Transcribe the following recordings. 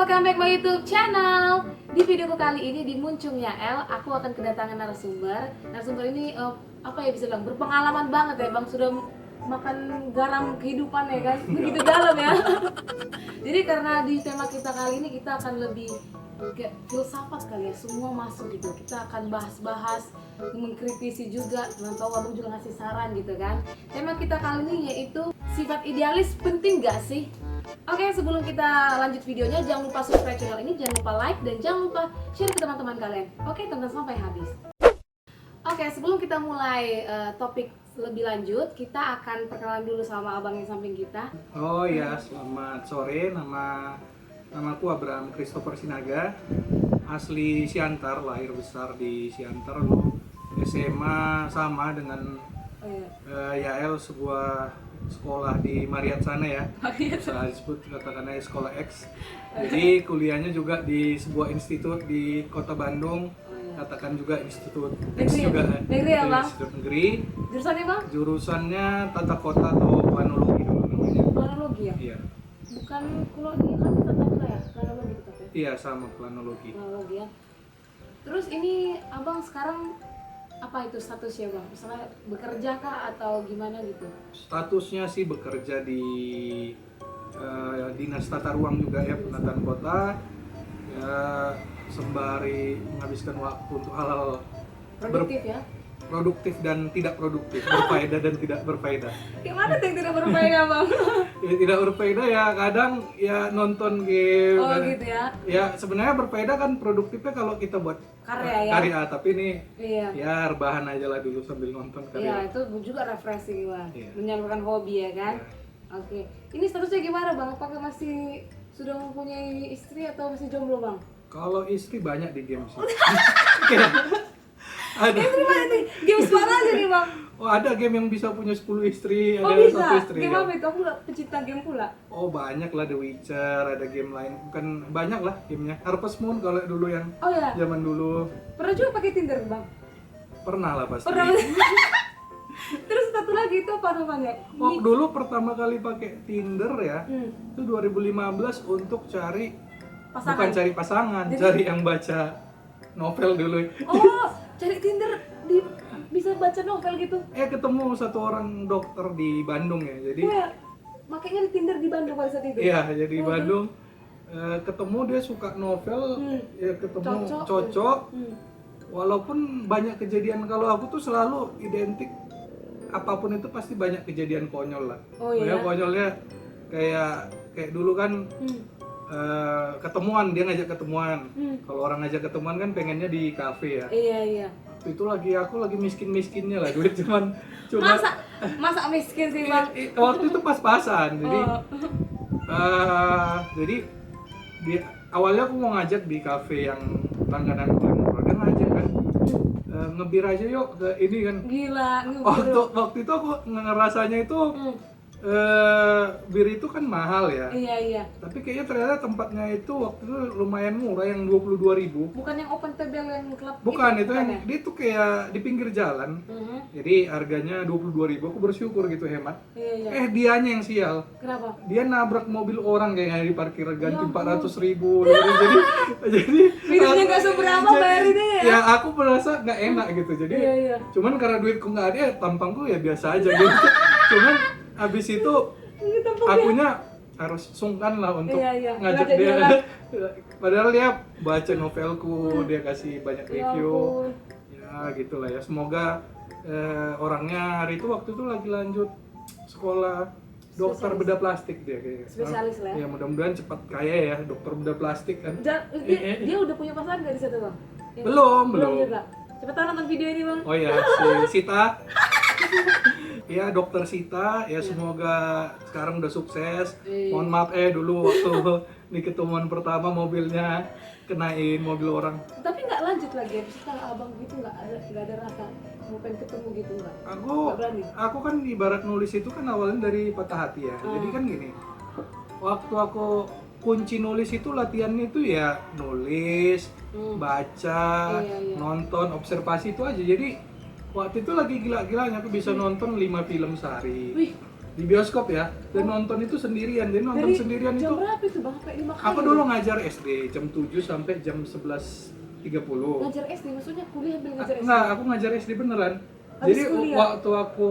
welcome back my YouTube channel. Di videoku kali ini di Muncungnya El, aku akan kedatangan narasumber. Narasumber ini apa ya bisa bilang berpengalaman banget ya, Bang. Sudah makan garam kehidupan ya kan, begitu dalam ya. Jadi karena di tema kita kali ini kita akan lebih kayak filsafat kali ya, semua masuk gitu. Kita akan bahas-bahas, mengkritisi juga, tahu Abang juga ngasih saran gitu kan. Tema kita kali ini yaitu sifat idealis penting gak sih? Oke, sebelum kita lanjut videonya, jangan lupa subscribe channel ini, jangan lupa like, dan jangan lupa share ke teman-teman kalian. Oke, tonton sampai habis. Oke, sebelum kita mulai topik lebih lanjut, kita akan perkenalan dulu sama abang yang samping kita. Oh ya, selamat sore. Namaku Abraham Christopher Sinaga, asli Siantar, lahir besar di Siantar. SMA sama dengan Yael, sebuah sekolah di Mariat sana ya. Saya disebut katakan aja sekolah X. Jadi kuliahnya juga di sebuah institut di Kota Bandung. Katakan juga institut X juga. Negeri ya, Bang? Institut negeri. Jurusannya, Bang? Jurusannya tata kota atau planologi dulu namanya. Planologi ya? Iya. Bukan kalau dia kan tata kota ya? Planologi tetap ya? Iya, sama planologi. Planologi ya. Terus ini abang sekarang apa itu statusnya, Bang? Misalnya bekerja kah atau gimana gitu? Statusnya sih bekerja di Dinas Tata Ruang juga ya, penataan kota. Ya, sembari menghabiskan waktu untuk hal-hal Produktif ya? produktif dan tidak produktif, berfaedah dan tidak berfaedah. Gimana tuh yang tidak berfaedah, Bang? Ya, tidak berfaedah ya kadang ya nonton game. Oh gitu ya? Ya sebenarnya berfaedah kan produktifnya kalau kita buat Karya ya? karya, tapi ini Iya. ya rebahan aja lah dulu sambil nonton Iya, karya. itu juga refreshing, Bang. Iya. Menyalurkan hobi ya kan? Iya. Oke. Ini statusnya gimana, Bang? Apakah masih sudah mempunyai istri atau masih jomblo, Bang? Kalau istri banyak di game sih. Ada. Istri mana nih? Game mana aja nih, Bang? Oh, ada game yang bisa punya 10 istri, Oh ada bisa? satu istri. Game ya. apa itu? Aku nggak pecinta game pula. Oh, banyak lah, The Witcher, ada game lain. Bukan banyak lah gamenya. Harvest Moon kalau dulu yang Oh ya? zaman dulu. Pernah juga pakai Tinder, Bang? Pernah lah pasti. Pernah. Terus satu lagi itu apa namanya? Oh, dulu pertama kali pakai Tinder ya. Hmm. Itu 2015 untuk cari Pasangan? bukan cari pasangan, Jadi- cari yang baca novel dulu. Oh, cari Tinder bisa baca novel gitu? Ketemu satu orang dokter di Bandung ya. Jadi Gue makanya di Tinder di Bandung pada saat itu? iya, jadi Oh, Bandung ketemu, dia suka novel, ya ketemu cocok. Hmm. Walaupun banyak kejadian, kalau aku tuh selalu identik apapun itu pasti banyak kejadian konyol lah. Oh, iya? Ya, konyolnya kayak dulu kan ketemuan, dia ngajak ketemuan. Kalau orang ngajak ketemuan kan pengennya di kafe ya. Iya, iya. Waktu itu aku lagi miskin-miskinnya lah, duit cuma Masa miskin sih, Bang? waktu itu pas-pasan. Jadi Oh. jadi awalnya aku mau ngajak di kafe yang langganan murah, dia ngajak kan ngebir aja yuk ke ini kan. Gila, Waktu itu aku ngerasanya itu bir itu kan mahal ya. Iya, iya. Tapi kayaknya ternyata tempatnya itu waktu itu lumayan murah, yang 22.000. Bukan yang open table yang klub Bukan, bukan itu yang ya? dia tuh kayak di pinggir jalan. Jadi harganya 22.000, aku bersyukur gitu, hemat. Iya, iya. Dianya yang sial. Kenapa? Dia nabrak mobil orang kayaknya di parkir, ganti Ya ampun. 400.000. jadi Minumnya nggak seberapa, bayarinnya ya? Ya aku merasa nggak enak gitu. Jadi Iya, iya. cuman karena duitku nggak ada, tampangku ya biasa aja gitu. Cuman habis itu Ini tampaknya. akunya harus sungkan lah untuk Iya, iya. ngajak Ngajak dia. dia. Padahal dia baca novelku, dia kasih banyak Ya review. ampun. Ya gitulah ya. Semoga orangnya hari itu waktu itu lagi lanjut sekolah dokter Spesialis. bedah plastik dia kayaknya. Spesialis lah ya. Ya mudah-mudahan cepat kaya ya, dokter bedah plastik kan. Dia udah punya pasangan nggak di situ, Bang? Ya, Belum. juga. Cepetan nonton video ini, Bang. Oh ya, si Sita. Ya, dokter Sita, ya semoga sekarang udah sukses. Iya. Mohon maaf dulu waktu di ketemuan pertama mobilnya kenain mobil orang. Tapi nggak lanjut lagi ya, setelah abang gitu nggak ada rasa mau pengen ketemu gitu nggak? Aku Nggak berani? aku kan ibarat nulis itu kan awalnya dari patah hati ya. Jadi kan gini. Waktu aku kunci nulis itu latihannya itu ya nulis, baca, Iya. nonton, observasi itu aja. Jadi waktu itu lagi gila-gilanya aku bisa nonton 5 film sehari. Wih, di bioskop ya, dan nonton itu sendirian. Jadi nonton Dari sendirian jam itu berapa itu bang? Sampai 5 kali. aku dulu ngajar SD jam 7 sampai jam 11.30. Ngajar SD, maksudnya kuliah ambil ngajar SD? Enggak, aku ngajar SD beneran. Habis Jadi kuliah? waktu aku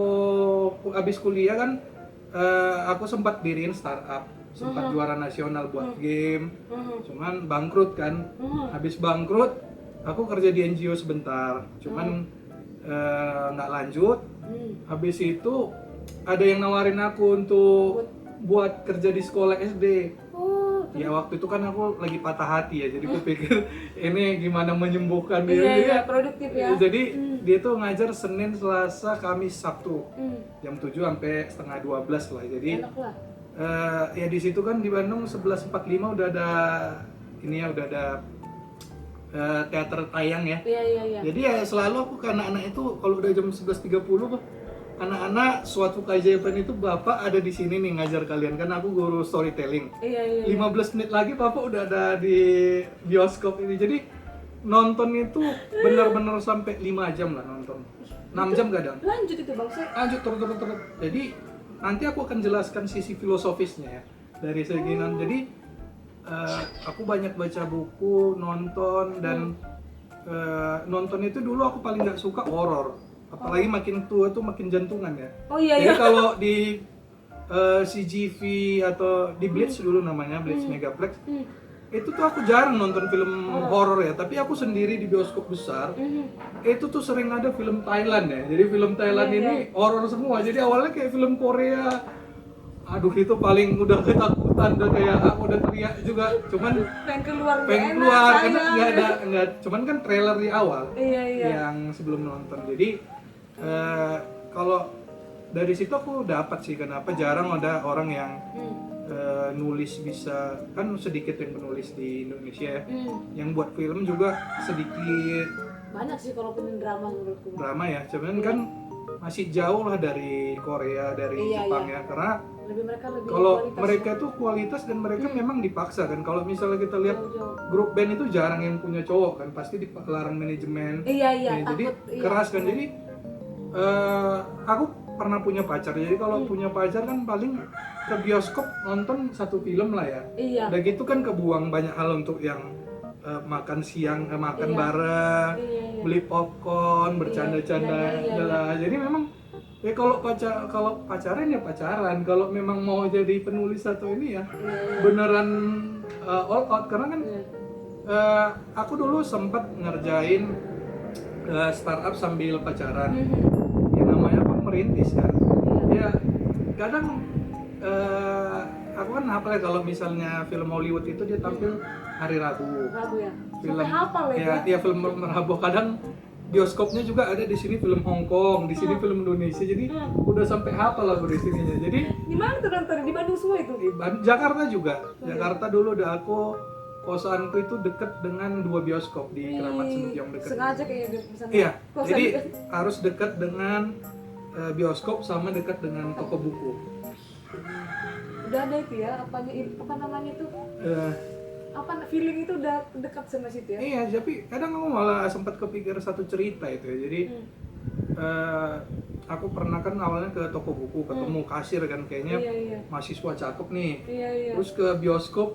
habis kuliah kan aku sempat diriin startup, sempat juara nasional buat game. Cuman bangkrut kan. Habis bangkrut, aku kerja di NGO sebentar. Cuman nggak lanjut. Habis itu ada yang nawarin aku untuk buat kerja di sekolah SD. Oh, Ya waktu itu kan aku lagi patah hati ya, jadi aku pikir ini gimana menyembuhkan iya, diri iya, ya. produktif ya. Jadi dia tuh ngajar Senin, Selasa, Kamis, Sabtu jam 7 sampai setengah 12 lah. Jadi Enak lah. ya di situ kan di Bandung 11.45 udah ada ini ya, udah ada teater tayang ya. Iya, iya, iya. Jadi ya selalu aku ke anak-anak itu kalau udah jam 11.30 anak-anak suatu keajaiban itu bapak ada di sini nih ngajar kalian, kan aku guru storytelling. Iya, iya. 15 menit lagi bapak udah ada di bioskop ini. Jadi nonton itu benar-benar sampai 5 jam lah nonton. 6 jam kadang. Lanjut itu bang, saya Lanjut terus. Jadi nanti aku akan jelaskan sisi filosofisnya ya dari segi Jadi aku banyak baca buku, nonton dan nonton itu dulu aku paling nggak suka horor. Apalagi makin tua tuh makin jantungan ya. Oh iya, Jadi iya. kalau di CGV atau di Blitz dulu namanya, Blitz Megaplex, itu tuh aku jarang nonton film horor ya, tapi aku sendiri di bioskop besar, itu tuh sering ada film Thailand ya. Jadi film Thailand ini horor semua. Jadi awalnya kayak film Korea. Aduh itu paling udah ketakutan, udah kayak aku udah teriak juga. Cuman pengen keluar karena nggak. Cuman kan trailer di awal Iya, iya. yang sebelum nonton. Jadi kalau dari situ aku dapat sih kenapa jarang ada orang yang nulis bisa, kan sedikit yang penulis di Indonesia ya. Yang buat film juga sedikit Banyak sih kalau punya drama menurutku. drama ya. Cuman kan masih jauh lah dari Korea, dari Iya, Jepang iya. ya. Karena Mereka lebih kalau kualitas. mereka tuh kualitas dan mereka memang dipaksa kan. Kalau misalnya kita lihat Jauh-jauh. grup band itu jarang yang punya cowok kan, pasti dilarang manajemen. Iya, iya, Ya, jadi takut, iya. keras kan. Jadi aku pernah punya pacar. Jadi kalau punya pacar kan paling ke bioskop nonton satu film lah ya. Iya. Udah gitu kan kebuang banyak hal untuk yang makan siang, makan bareng, Iya, iya. beli popcorn, bercanda-canda. Iya. Lah. Jadi memang ya kalau pacaran ya pacaran. Kalau memang mau jadi penulis atau ini ya beneran all out, karena kan aku dulu sempat ngerjain startup sambil pacaran. Ya namanya apa, merintis kan. Ya kadang aku kan hafal ya kalau misalnya film Hollywood itu dia tampil hari Rabu. Rabu ya. Film Sampai hafal ya film Rabu. Kadang bioskopnya juga ada di sini film Hong Kong, di sini film Indonesia. Jadi udah sampai hafal aku di sininya. Jadi Di mana tuh nonton? Di Bandung semua itu? di Jakarta juga. Jakarta dulu udah aku kosanku itu deket dengan 2 bioskop di Keramat Senutiong deket. Sengaja kayaknya bisa. Iya. Kosan Jadi dekat. harus dekat dengan bioskop sama dekat dengan toko buku. Udah ada itu ya, apa namanya tuh? Eh, Apa feeling itu udah dekat sama situ ya? iya, tapi kadang aku malah sempat kepikir satu cerita itu ya. Jadi aku pernah kan awalnya ke toko buku, ketemu kasir kan, kayaknya Iya, iya. mahasiswa cakep nih. Iya, iya. Terus ke bioskop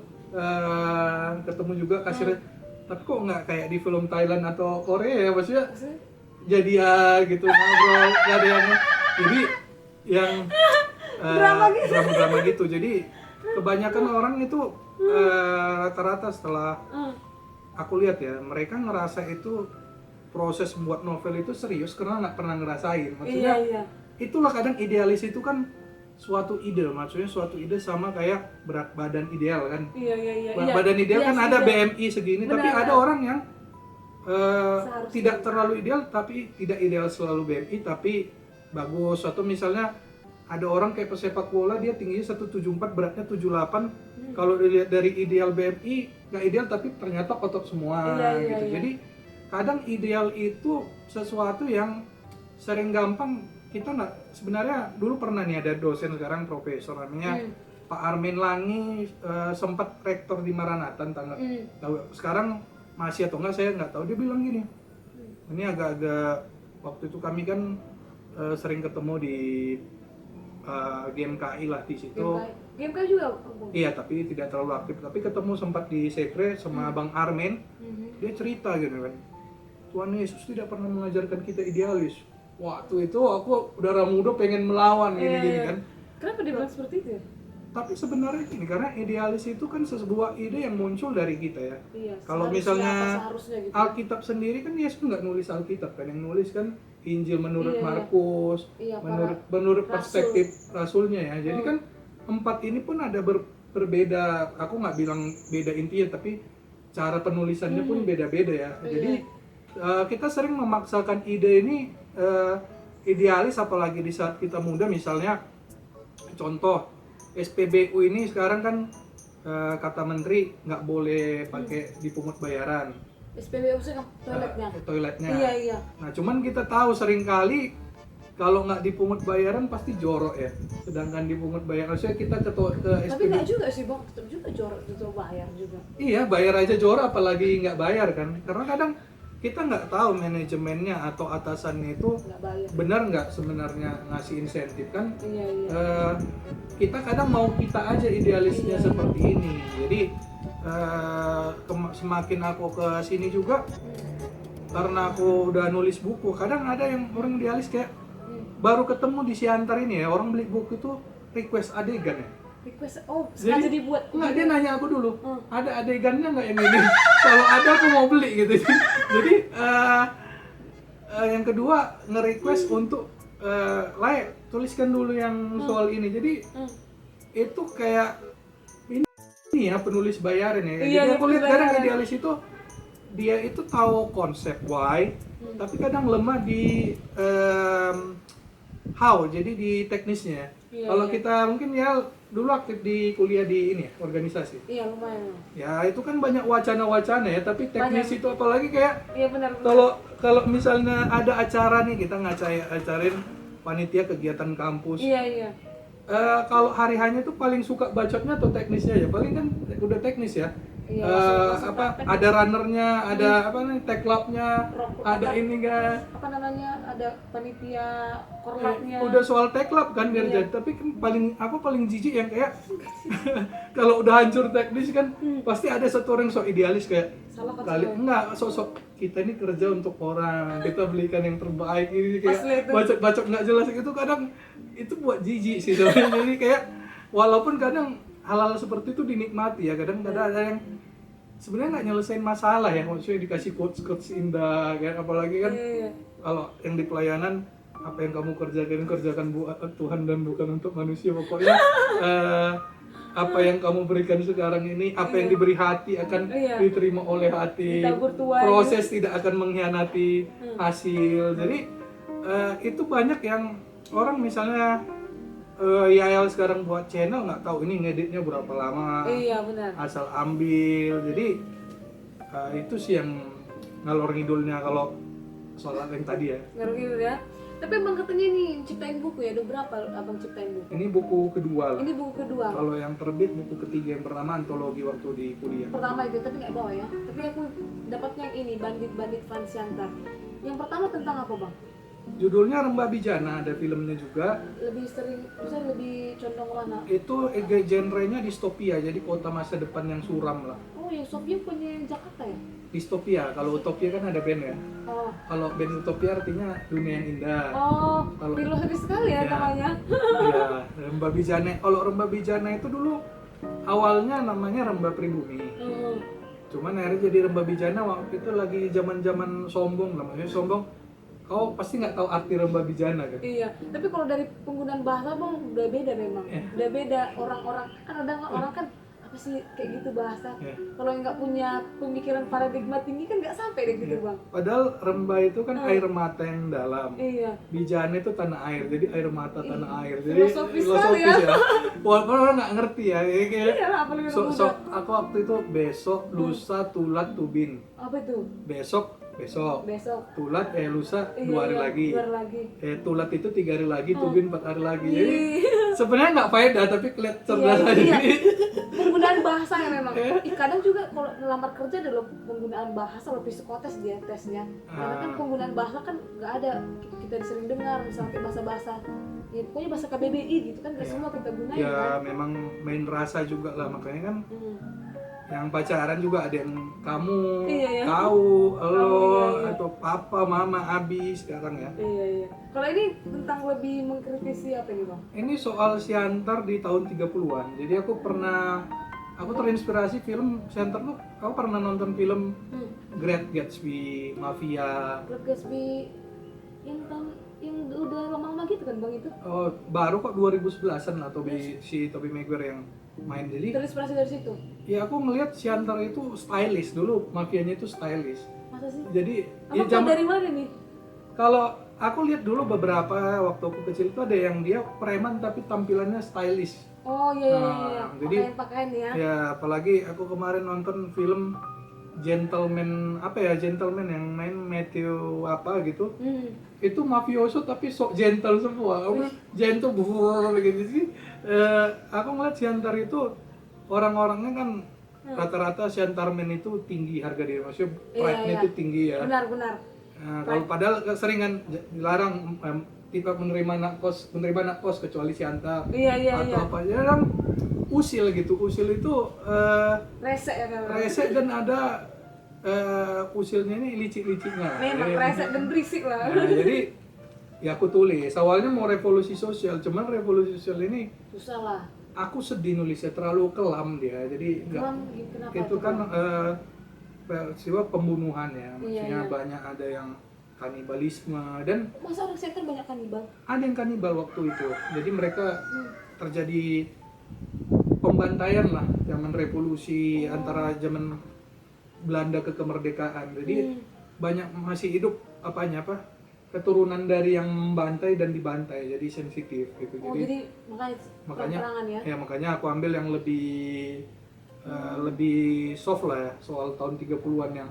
ketemu juga kasir, tapi kok nggak kayak di film Thailand atau Korea ya, maksudnya Maksudnya? jadian gitu ngobrol, nggak ada yang, jadi yang drama gitu. Jadi kebanyakan orang itu rata-rata setelah aku lihat ya, mereka ngerasa itu proses membuat novel itu serius karena nggak pernah ngerasain. Maksudnya Iya. itulah kadang idealis itu kan suatu ide, maksudnya suatu ide sama kayak berat badan ideal kan. Iya. Badan ideal Iya, kan sih, ada iya. BMI segini, tapi Benar. ada orang yang Seharusnya. tidak terlalu ideal, tapi tidak ideal selalu BMI tapi bagus. Atau misalnya ada orang kayak pesepak bola, dia tingginya 174, beratnya 78. Kalau dilihat dari ideal BMI nggak ideal, tapi ternyata otot semua Iya, gitu. iya. Jadi kadang ideal itu sesuatu yang sering gampang kita nggak. Sebenarnya dulu pernah nih ada dosen, sekarang profesor namanya Pak Armin Langi, sempat rektor di Maranatha, tahu sekarang masih atau enggak saya nggak tahu. Dia bilang gini, ini agak-agak waktu itu kami kan sering ketemu di GMKI lah di situ. GMK juga Bang? Iya, tapi tidak terlalu aktif. Tapi ketemu sempat di Sekre sama Bang Armen. Dia cerita gitu kan, Tuhan Yesus tidak pernah mengajarkan kita idealis. Waktu itu aku darah muda pengen melawan gini-gini kan. Kenapa dia bilang seperti itu ya? Tapi sebenarnya ini karena idealis itu kan sebuah ide yang muncul dari kita ya. Iya, Kalau seharusnya misalnya apa seharusnya gitu. Alkitab sendiri kan Yesus nggak nulis Alkitab kan, yang nulis kan Injil menurut Iya. Markus, Iya, menurut rasul. perspektif rasulnya ya. Jadi kan empat ini pun ada berbeda. Aku nggak bilang beda intinya, tapi cara penulisannya pun beda-beda ya. Jadi kita sering memaksakan ide ini idealis, apalagi di saat kita muda. Misalnya contoh SPBU ini sekarang kan kata menteri nggak boleh pakai dipungut bayaran SPBU sih toiletnya. toiletnya. Iya. Nah cuman kita tahu seringkali kalau nggak dipungut bayaran pasti jorok ya. Sedangkan dipungut bayaran, maksudnya kita ke Tapi SPBU. nggak juga sih Bang, tetap juga jorok itu bayar juga. Iya, bayar aja jorok apalagi nggak bayar kan. Karena kadang kita nggak tahu manajemennya atau atasannya itu Nggak bayar. benar nggak sebenarnya ngasih insentif kan. Iya. Kita kadang mau kita aja idealisnya seperti ini. Jadi semakin aku ke sini juga, karena aku udah nulis buku, kadang ada yang orang idealis kayak baru ketemu di Siantar ini ya, orang beli buku itu request adegan ya. Request, sengaja dibuat. Enggak, dia nanya aku dulu, ada adegannya nggak yang ini? Kalau ada aku mau beli gitu. Jadi yang kedua nge-request untuk Lai, tuliskan dulu yang soal ini. Jadi itu kayak ini ya penulis bayarin ya. Iya, Jadi aku lihat kadang bayaran. idealis itu dia itu tahu konsep why, tapi kadang lemah di how, jadi di teknisnya. Iya, Kalau iya. kita mungkin ya dulu aktif di kuliah di ini ya, organisasi. Iya, lumayan. Ya itu kan banyak wacana-wacana ya, tapi teknis Banyak. itu apalagi kayak Iya benar. kalau misalnya ada acara nih, kita ngacarain panitia kegiatan kampus. Iya. Kalau hari hanya tuh paling suka bacotnya atau teknisnya ya, paling kan udah teknis ya. Iya, masuk Apa teknis. ada runnernya, ada apa nih tag clubnya, ada ini kan. Apa namanya? Ada panitia korlapnya. Udah soal tag club kan biar Iya. jadi, tapi kan paling jijik yang kayak kalau udah hancur teknis kan pasti ada satu orang sok idealis kayak Salah kata kali saya. enggak sosok kita ini kerja untuk orang, kita belikan yang terbaik ini kayak Asli itu. bacot nggak jelas itu kadang itu buat jijik sih sebenarnya. Jadi kayak walaupun kadang hal-hal seperti itu dinikmati ya, kadang ada yang sebenarnya nggak nyelesain masalah ya, maksudnya dikasih quotes indah kan, apalagi kan Iya. kalau yang di pelayanan apa yang kamu kerjakan buat Tuhan dan bukan untuk manusia, pokoknya apa yang kamu berikan sekarang ini, apa yang diberi hati akan Iya. diterima oleh hati, Ditabur Tuhan. proses tidak akan mengkhianati hasil. Jadi itu banyak yang orang misalnya YL sekarang buat channel nggak tahu ini ngeditnya berapa lama, Iya benar. asal ambil. Jadi itu sih yang ngalor ngidulnya kalau soal yang tadi ya. Ngaruh gitu ya. Tapi Abang katanya nih ciptain buku ya, udah berapa Abang ciptain buku? Ini buku kedua lah. Ini buku kedua. Kalau yang terbit buku ketiga, yang pertama antologi waktu di kuliah. Pertama itu, tapi nggak bawa ya. Tapi aku dapatnya yang ini, Bandit-Bandit Van Siantar. Yang pertama tentang apa Bang? Judulnya Rembah Bijana, ada filmnya juga. Lebih sering, misalnya lebih condong ke mana? Itu genrenya distopia, jadi kota masa depan yang suram lah. Oh yang Sofia punya yang Jakarta ya? Distopia, kalau utopia kan ada band ya. Oh, Kalau band utopia artinya dunia yang indah. Kalau- filosofis sekali ya Ya. namanya. Iya, Rembah Bijana. Kalau Rembah Bijana itu dulu awalnya namanya Rembah Pribumi. Cuman akhirnya jadi Rembah Bijana waktu itu lagi zaman-zaman sombong lah. Maksudnya sombong, kau pasti nggak tahu arti Rembah Bijana kan? Iya, tapi kalau dari penggunaan bahasa Bang udah beda memang. Iya. Udah beda orang-orang kan ada orang kan apa sih kayak gitu bahasa. Iya. Kalau yang nggak punya pemikiran paradigma tinggi kan nggak sampai deh gitu Bang. Padahal Rembah itu kan air mata yang dalam. Iya. Bijana itu tanah air, jadi air mata tanah air. Jadi Filosofis sekali ya. Walaupun orang nggak ngerti ya, kayak Iya lah, apalagi anak so, muda. aku waktu itu besok, lusa, tulat, tubin. Apa itu? Besok besok. besok. Tulat lusa Iya, 2 hari iya, lagi. 2 hari lagi. Tulat itu 3 hari lagi, tubin 4 hari lagi. Jadi Iya. sebenarnya nggak faedah tapi kelihatan cerdas Iya, aja iya. ini. Penggunaan bahasa yang memang. Kadang juga kalau melamar kerja ada loh penggunaan bahasa, loh psikotes dia tesnya. Karena kan penggunaan bahasa kan nggak ada kita sering dengar misalnya bahasa-bahasa. Ya, pokoknya bahasa KBBI gitu kan nggak semua kita gunain Ya kan. memang main rasa juga lah, makanya kan Hmm. yang pacaran juga ada yang kamu, Iya, iya. kau, lo, iya, iya. atau papa, mama, abi sekarang ya. Iya, iya. Kalau ini tentang lebih mengkritisi apa nih, Bang? Ini soal Siantar di tahun 30-an. Jadi aku terinspirasi film Siantar tuh. Aku pernah nonton film Great Gatsby, Mafia. Club Gatsby yang udah lama-lama gitu kan, Bang, itu? Oh, baru kok 2011-an lah si Tobey Maguire yang main. Jadi Terinspirasi dari situ. ya aku ngelihat Siantar itu stylish dulu, mafianya itu stylish. Masa sih? Jadi Apa tahu dari mana nih? kalau aku lihat dulu beberapa waktu aku kecil itu ada yang dia preman tapi tampilannya stylish. Oh iya iya iya. Jadi Pakaian ya. ya apalagi aku kemarin nonton film Gentleman yang main Matthew apa gitu. Itu mafioso tapi sok gentle semua. Aku gentle gitu sih. Aku ngeliat Siantar itu orang-orangnya kan rata-rata Siantarmen itu tinggi harga diri, maksudnya pride-nya itu tinggi ya. Benar. Kalau padahal seringan dilarang tidak menerima anak kos kecuali Siantar atau apa ya kan usil gitu. Usil itu Resek ya kan. resek dan ada usilnya ini licik-liciknya. Memang resek dan berisik lah. Nah, jadi ya aku tulis awalnya mau revolusi sosial, cuman revolusi sosial ini Susah lah. aku sedih nulisnya, terlalu kelam dia, jadi nggak. Kelam, kenapa Itu tuh, kan Bang? peristiwa pembunuhan ya, maksudnya Iya. banyak ada yang kanibalisme dan Masa orang setan banyak kanibal? ada yang kanibal waktu itu. Jadi mereka terjadi pembantaian lah zaman revolusi antara zaman Belanda ke kemerdekaan. Jadi banyak masih hidup keturunan dari yang membantai dan dibantai, jadi sensitif gitu. Oh jadi makanya perangan ya? makanya aku ambil yang lebih soft lah ya, soal tahun 30-an yang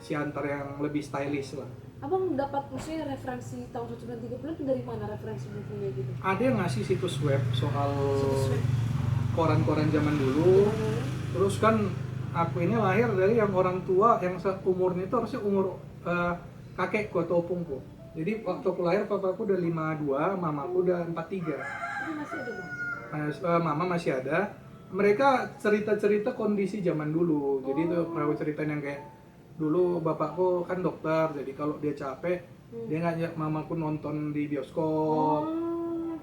Siantar yang lebih stylish lah. Abang dapat maksudnya referensi tahun 1930 itu dari mana referensi bukunya gitu? Ada yang ngasih situs web soal Situs web. koran-koran zaman dulu. Terus kan aku ini lahir dari yang orang tua yang umurnya itu harusnya umur kakekku atau opungku. Jadi waktu aku lahir papaku udah 52, mamaku udah 43. Ini masih ada, Bang? Mama masih ada. Mereka cerita-cerita kondisi zaman dulu. Jadi itu mereka ceritain yang kayak dulu bapakku kan dokter, jadi kalau dia capek dia ngajak mamaku nonton di bioskop.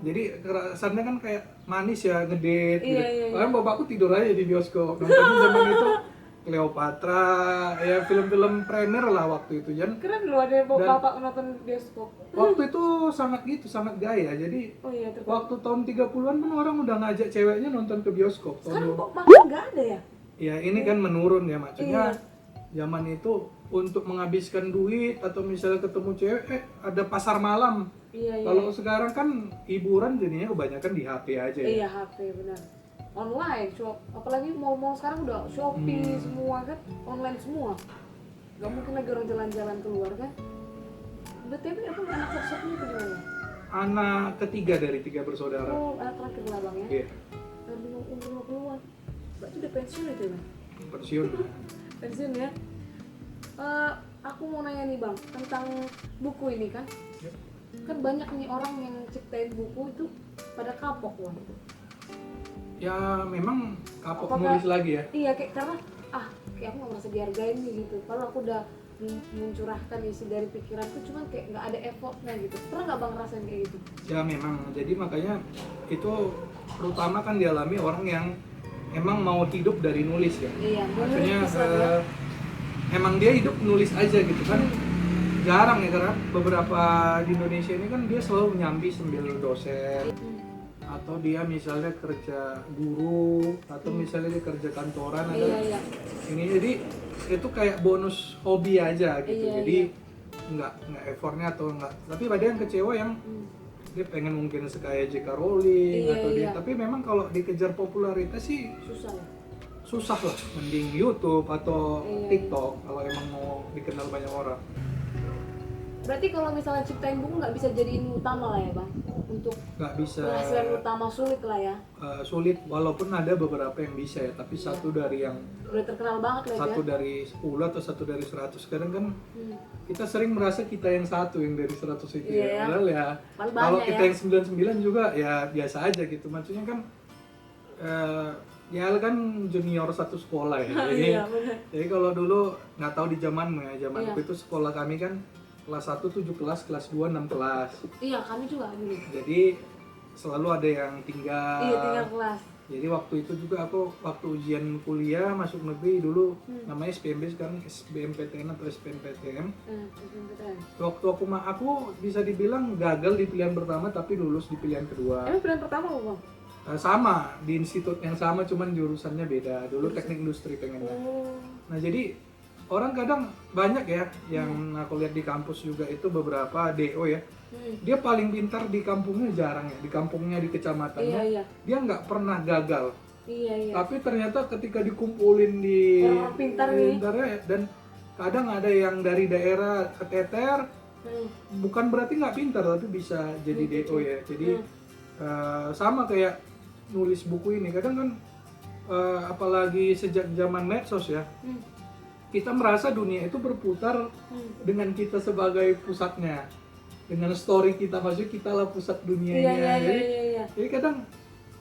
Jadi kesannya kan kayak manis ya, ngedate gitu. Bahkan bapakku tidur aja di bioskop. Nontonnya zaman itu Cleopatra, ya film-film premier lah waktu itu. Jan. Keren loh ada bapak nonton bioskop. Waktu itu sangat gaya. Jadi waktu tahun 30-an pun orang udah ngajak ceweknya nonton ke bioskop. Sekarang kok makin nggak ada ya? Ya ini kan menurun ya, maksudnya zaman itu untuk menghabiskan duit atau misalnya ketemu cewek ada pasar malam. Kalau sekarang kan hiburan jadinya kebanyakan di HP aja ya. Iya, HP benar. Online shop, apalagi mall-mall sekarang udah Shopee semua kan, online semua. Gak mungkin lagi orang jalan-jalan keluar kan. BTW apa anak satu-satunya itu gimana? Anak ketiga dari 3 bersaudara. Oh, anak terakhir lah Bang ya? Iya, Dari umur 50-an. Berarti udah pensiun itu ya Bang? pensiun. Pensiun ya? Aku mau nanya nih Bang, tentang buku ini kan. Kan banyak nih orang yang ciptain buku itu pada kapok Bang. Ya memang kapok nulis lagi ya. Iya, karena kayak aku gak merasa dihargain nih gitu. Kalau aku udah mencurahkan isi dari pikiranku, cuman kayak nggak ada effortnya gitu. Pernah nggak Bang ngerasain kayak gitu? Ya memang, jadi makanya itu terutama kan dialami orang yang emang mau hidup dari nulis ya. Iya, maksudnya emang dia hidup nulis aja gitu kan. Jarang ya, karena beberapa di Indonesia ini kan dia selalu nyambi sambil dosen. Atau dia misalnya kerja guru, atau misalnya dia kerja kantoran, ini jadi itu kayak bonus hobi aja gitu. Jadi nggak effortnya atau nggak, tapi ada yang kecewa yang dia pengen mungkin sekaya J.K. Rowling atau dia, tapi memang kalau dikejar popularitas sih susah lah, mending YouTube atau Iya. TikTok kalau emang mau dikenal banyak orang. Berarti kalau misalnya ciptain buku nggak bisa jadiin utama lah ya bang, untuk Nggak bisa penghasilan utama sulit lah ya. sulit, walaupun ada beberapa yang bisa ya, tapi satu dari yang Udah terkenal banget lah satu ya. dari 10 atau satu dari 100. Kadang kan Hmm. kita sering merasa kita yang satu yang dari 100 itu Iya, ya. ya. Padahal ya Paling kalau banyak kita ya. yang 99 juga ya biasa aja gitu. Maksudnya kan ya kan junior satu sekolah ya. Jadi, Iya benar. jadi kalau dulu nggak tahu di zamanmu ya, zamanku Iya. itu sekolah kami kan kelas 1 7 kelas, kelas 2 6 kelas. Iya kami juga dulu. Jadi selalu ada yang tinggal. Iya tinggal kelas. Jadi waktu itu juga aku waktu ujian kuliah masuk negeri dulu namanya SPMB, sekarang SBMPTN atau SBMPTN. SNMPTN. Waktu aku bisa dibilang gagal di pilihan pertama tapi lulus di pilihan kedua. Emang pilihan pertama apa bang? Sama di institut yang sama cuman jurusannya beda. Dulu teknik industri pengennya. Oh. Nah jadi orang kadang banyak ya yang aku lihat di kampus juga itu beberapa DO ya. Dia paling pintar di kampungnya jarang ya, di kampungnya di kecamatannya. Iya iya. Dia nggak pernah gagal. Iya iya. Tapi ternyata ketika dikumpulin di Orang pintar nih. pintarnya, dan kadang ada yang dari daerah keteter, bukan berarti nggak pintar tapi bisa jadi DO ya. Jadi sama kayak nulis buku ini, kadang kan apalagi sejak zaman medsos ya, kita merasa dunia itu berputar dengan kita sebagai pusatnya, dengan story kita, maksudnya kita lah pusat dunianya. Iya iya Jadi, iya iya. jadi kadang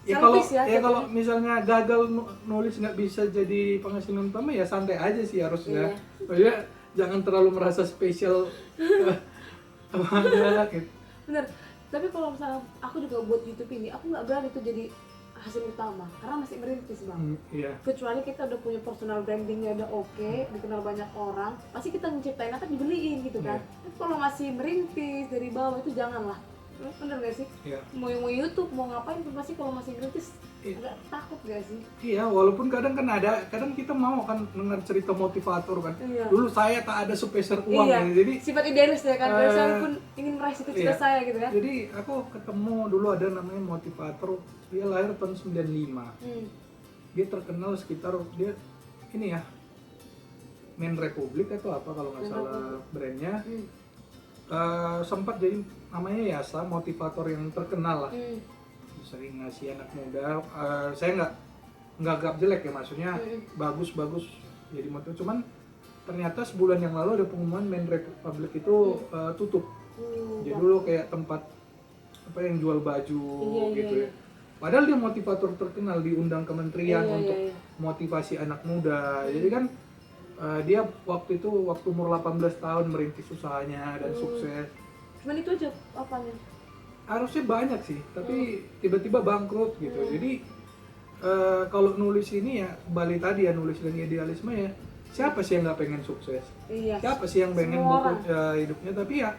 ya kalau Selfish ya, ya kalau jatuhnya. misalnya gagal nulis nggak bisa jadi penghasilan utama ya santai aja sih harusnya. Iya. Maksudnya jangan terlalu merasa spesial gitu. Bener. Tapi kalau misalnya aku juga buat YouTube ini, aku nggak berani itu jadi hasil utama karena masih merintis bang. Iya. Kecuali kita udah punya personal brandingnya udah oke, dikenal banyak orang, pasti kita ngeciptain akan dibeliin gitu kan. Tapi kalau masih merintis dari bawah itu janganlah. Bener gak sih? Iya. Mau YouTube mau ngapain pun pasti kalau masih merintis Iya. agak takut gak sih? Iya, walaupun kadang kan ada, kadang kita mau kan dengar cerita motivator kan. Iya. Dulu saya tak ada sepeser uang Iya. ya. Jadi Sifat idealis ya kan. Saya pun ingin meraih cita-cita iya. saya gitu kan. Jadi aku ketemu dulu ada namanya motivator, dia lahir tahun 95. Dia terkenal sekitar dia ini ya, Men Republik atau apa kalau nggak Men salah brandnya. Sempat jadi namanya Yasa, motivator yang terkenal lah. Sering ngasih anak muda. Saya nggak gap jelek ya, maksudnya bagus jadi motivator. Cuman ternyata sebulan yang lalu ada pengumuman Men Republik itu tutup. Jadi dulu kayak tempat apa yang jual baju gitu ya. Padahal dia motivator terkenal, diundang kementerian untuk motivasi anak muda. Jadi kan dia waktu itu waktu umur 18 tahun merintis usahanya dan sukses. Cuman itu aja apanya? Harusnya banyak sih, tapi tiba-tiba bangkrut gitu. Jadi kalau nulis ini ya kembali tadi ya, nulis dan idealisme ya. Siapa sih yang nggak pengen sukses? Iya. Siapa sih yang pengen Semua buku orang. hidupnya? Tapi ya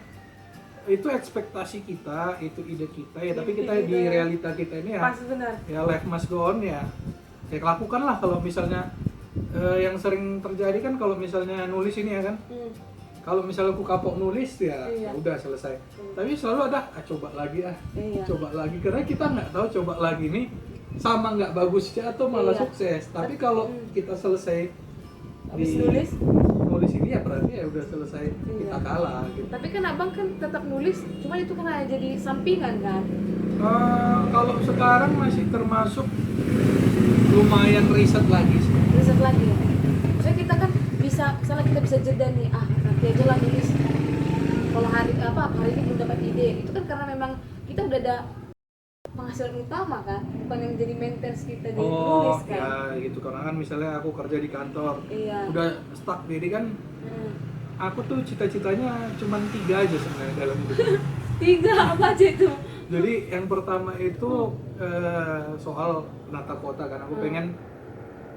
itu ekspektasi kita, itu ide kita ya. Tapi Mimpi kita di kita ya. realita kita ini ya, Pasti benar. ya life must go on ya. Ya lakukanlah kalau misalnya yang sering terjadi kan kalau misalnya nulis ini ya kan. Kalau misalnya aku kapok nulis ya, Iya. udah selesai. Tapi selalu ada, coba lagi Iya. coba lagi. Karena kita nggak tahu coba lagi ini sama nggak bagusnya atau malah Iya. sukses. Tapi kalau kita selesai Habis di nulis ini ya berarti ya udah selesai, kita kalah gitu. tapi kan abang kan tetap nulis, cuma itu kan hanya jadi sampingan kan. Kalau sekarang masih termasuk lumayan riset lagi sih. Riset lagi ya. Maksudnya kita kan bisa, misalnya kita bisa jeda nih, nanti aja lah nulis. Kalau hari ini belum dapat ide, itu kan karena memang kita udah ada penghasilan utama kan, bukan yang jadi maintenance kita di nulis kan. Ya gitu, karena kan misalnya aku kerja di kantor, Iya. udah stuck, jadi kan aku tuh cita-citanya cuma 3 aja sebenarnya dalam hidup. 3 apa aja itu? Jadi yang pertama itu soal menata kota kan, aku pengen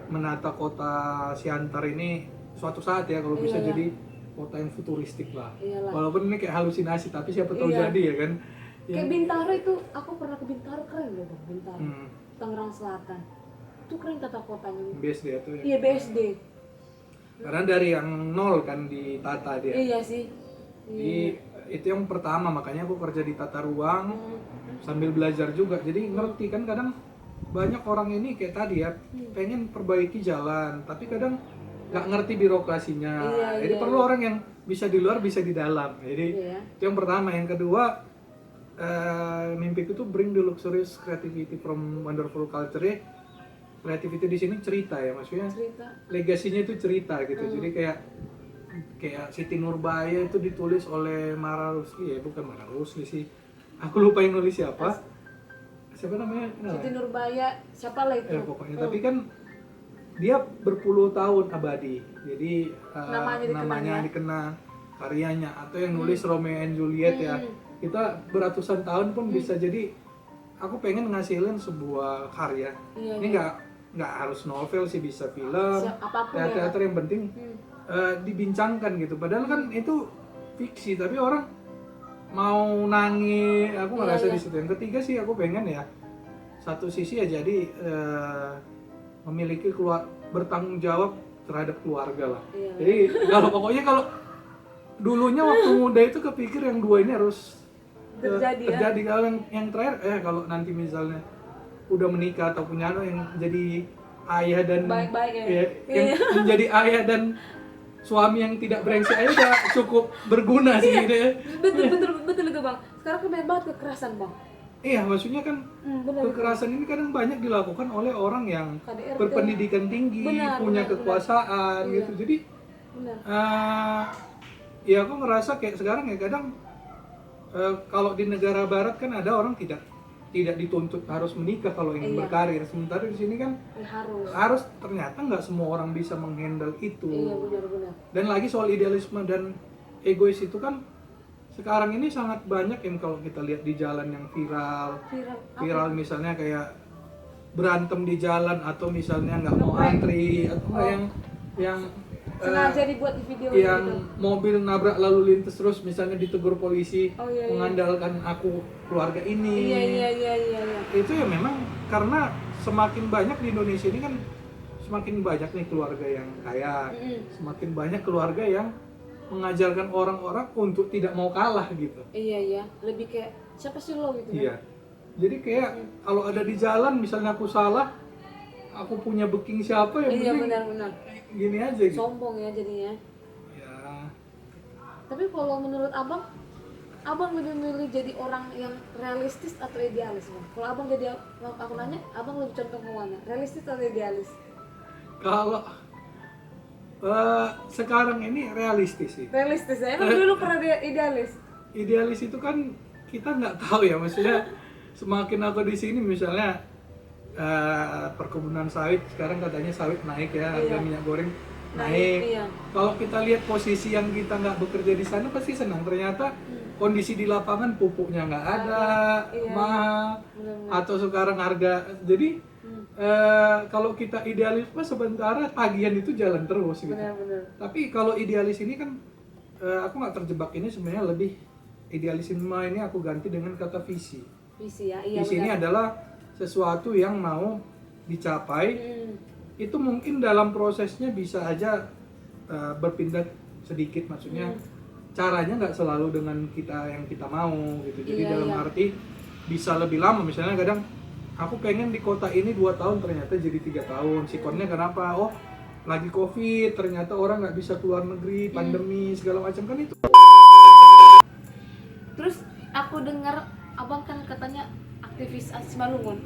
menata kota Siantar ini suatu saat ya kalau bisa Iya. jadi kota yang futuristik lah. Iyalah. Walaupun ini kayak halusinasi tapi siapa tahu Iya. jadi ya kan. Kayak Bintaro itu, aku pernah ke Bintaro, keren loh Bang, Bintaro. Hmm, Tangerang Selatan. Itu keren tata kotanya. BSD itu ya. Iya BSD. Karena dari yang nol kan ditata dia. Iya sih. Jadi itu yang pertama, makanya aku kerja di tata ruang sambil belajar juga. Jadi ngerti kan kadang banyak orang ini kayak tadi ya pengen perbaiki jalan tapi kadang nggak ngerti birokrasinya. Jadi perlu orang yang bisa di luar bisa di dalam. Jadi itu yang pertama. Yang kedua, mimpiku tuh bring the luxurious creativity from wonderful culture. Creativity di sini cerita ya, maksudnya legasinya itu cerita gitu. Jadi kayak Siti Nurbaya itu ditulis oleh Mara Rusli ya, bukan Mara Rusli sih, aku lupa yang nulis siapa namanya. Siti Nurbaya siapa lah itu pokoknya tapi kan dia berpuluh tahun abadi, jadi namanya dikenang, karyanya, atau yang nulis Romeo and Juliet ya, kita beratusan tahun pun bisa. Jadi aku pengen ngasilin sebuah karya. Ini nggak harus novel sih, bisa film, teater yang penting dibincangkan gitu. Padahal kan itu fiksi, tapi orang mau nangis. Aku ngerasa di situ. Yang ketiga sih aku pengen ya satu sisi ya jadi memiliki bertanggung jawab terhadap keluarga lah. Jadi kalau dulunya waktu muda itu kepikir yang dua ini harus terjadi. Kalau yang terakhir kalau nanti misalnya udah menikah atau punya anak, yang jadi ayah dan yang menjadi ayah dan suami yang tidak brengsek aja udah cukup berguna sih gitu ya. Betul itu Bang. Sekarang kan banyak banget kekerasan Bang. Iya, maksudnya kan kekerasan ini kadang banyak dilakukan oleh orang yang berpendidikan tinggi, punya kekuasaan gitu. Jadi ya aku ngerasa kayak sekarang ya kadang kalau di negara barat kan ada orang tidak dituntut harus menikah kalau ingin berkarir. Sementara di sini kan harus ternyata nggak semua orang bisa menghandle itu. Benar. Dan lagi soal idealisme dan egois itu kan sekarang ini sangat banyak yang kalau kita lihat di jalan yang viral misalnya kayak berantem di jalan, atau misalnya nggak mau antri, atau yang sengaja dibuat di video yang gitu. Mobil nabrak lalu lintas terus misalnya ditegur polisi mengandalkan aku keluarga ini. Iya. Itu ya memang karena semakin banyak di Indonesia ini kan semakin banyak nih keluarga yang kaya, semakin banyak keluarga yang mengajarkan orang-orang untuk tidak mau kalah gitu. Iya, lebih kayak siapa sih lo gitu. Iya. Jadi kayak kalau ada di jalan misalnya aku salah, aku punya booking siapa ya? Iya benar. Gini aja gitu. Sombong ya jadinya. Ya. Tapi kalau menurut Abang lebih milih jadi orang yang realistis atau idealis Bang? Kalau Abang jadi, aku nanya, Abang lebih condong ke mana? Realistis atau idealis? Kalau sekarang ini realistis sih. Realistis ya? Emang dulu pernah idealis? Idealis itu kan kita nggak tahu ya, maksudnya semakin aku di sini misalnya perkebunan sawit sekarang katanya sawit naik ya, harga minyak goreng naik. Kalau kita lihat posisi yang kita nggak bekerja di sana pasti senang, ternyata kondisi di lapangan pupuknya nggak ada, mahal, atau sekarang harga. Jadi kalau kita idealisme sementara tagihan itu jalan terus gitu. Benar. Tapi kalau idealis ini kan aku nggak terjebak, ini sebenarnya lebih idealisme ini aku ganti dengan kata visi. Visi ya, iya. Visi ini adalah sesuatu yang mau dicapai. Itu mungkin dalam prosesnya bisa aja berpindah sedikit, maksudnya caranya nggak selalu dengan yang kita mau gitu. Jadi dalam arti bisa lebih lama, misalnya kadang aku pengen di kota ini 2 tahun ternyata jadi 3 tahun. Sikonnya kenapa? Oh lagi covid, ternyata orang nggak bisa keluar negeri, pandemi segala macam kan itu. Terus aku dengar Abang kan katanya aktivis Simalungun.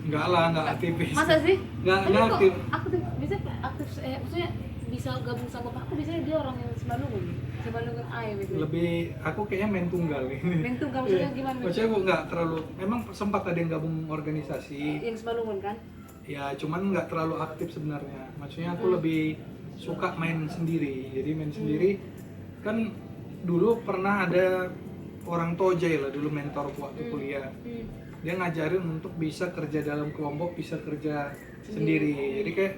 Enggak lah, enggak aktivis. Masa sih? Enggak aktif. Aktif, bisa aktif, maksudnya bisa gabung sama Pak. Aku biasanya dia orang yang Simalungun ayam itu. Lebih, aku kayaknya main tunggal nih. Main tunggal maksudnya gimana? Maksudnya aku nggak terlalu, memang sempat ada yang gabung organisasi. Yang Simalungun kan? Ya, cuman nggak terlalu aktif sebenarnya. Maksudnya aku lebih suka main sendiri. Jadi main sendiri kan dulu pernah ada orang Tojai lah dulu mentorku waktu kuliah. Dia ngajarin untuk bisa kerja dalam kelompok, bisa kerja sendiri. Jadi kayak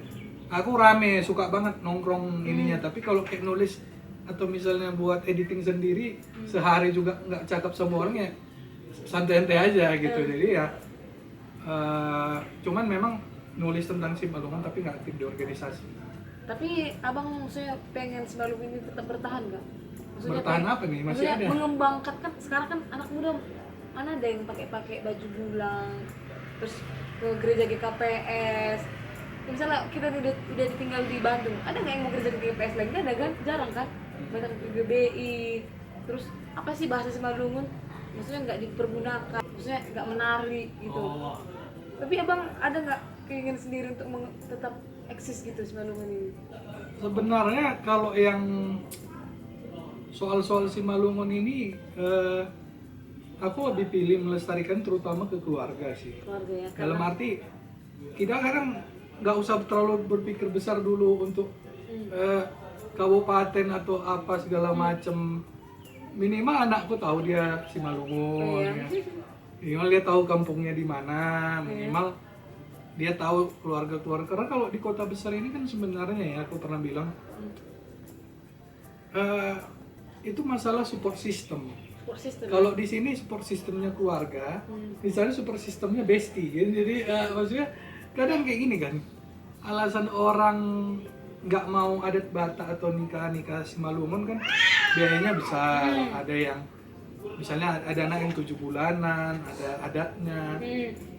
aku rame, suka banget nongkrong ininya. Tapi kalau kayak nulis atau misalnya buat editing sendiri, sehari juga nggak cakap sama orang ya santai-santai aja gitu. Jadi ya cuman memang nulis tentang Simalungun tapi nggak aktif di organisasi. Tapi Abang maksudnya pengen Simalungun ini tetap bertahan nggak? Bertahan apa nih? Masih ada? Mengembangkan kan sekarang kan anak muda mana ada yang pakai baju bulang, terus ke gereja GKPS. Misalnya kita udah tinggal di Bandung, ada nggak yang mau kerja di GKPS lagi? Nggak ada kan, jarang kan. Banyak di GBI. Terus apa sih bahasa Simalungun? Maksudnya nggak dipergunakan, maksudnya nggak menarik gitu. Tapi abang ada nggak keinginan sendiri untuk tetap eksis gitu Simalungun ini? Sebenarnya kalau yang soal-soal Simalungun ini aku lebih pilih melestarikan terutama ke keluarga sih. Keluarga ya. Dalam arti kita kadang nggak usah terlalu berpikir besar dulu untuk kabupaten atau apa segala macem. Minimal anakku tahu dia Simalungun, ya. Minimal dia tahu kampungnya di mana, minimal dia tahu keluarga-keluarga. Karena kalau di kota besar ini kan sebenarnya ya aku pernah bilang itu masalah support system. Kalau di sini support sistemnya keluarga, misalnya support sistemnya bestie, kan? Jadi maksudnya kadang kayak gini kan, alasan orang nggak mau adat Batak atau nikah Simalungun kan biayanya besar. Ada yang misalnya ada anak yang 7 bulanan, ada adatnya.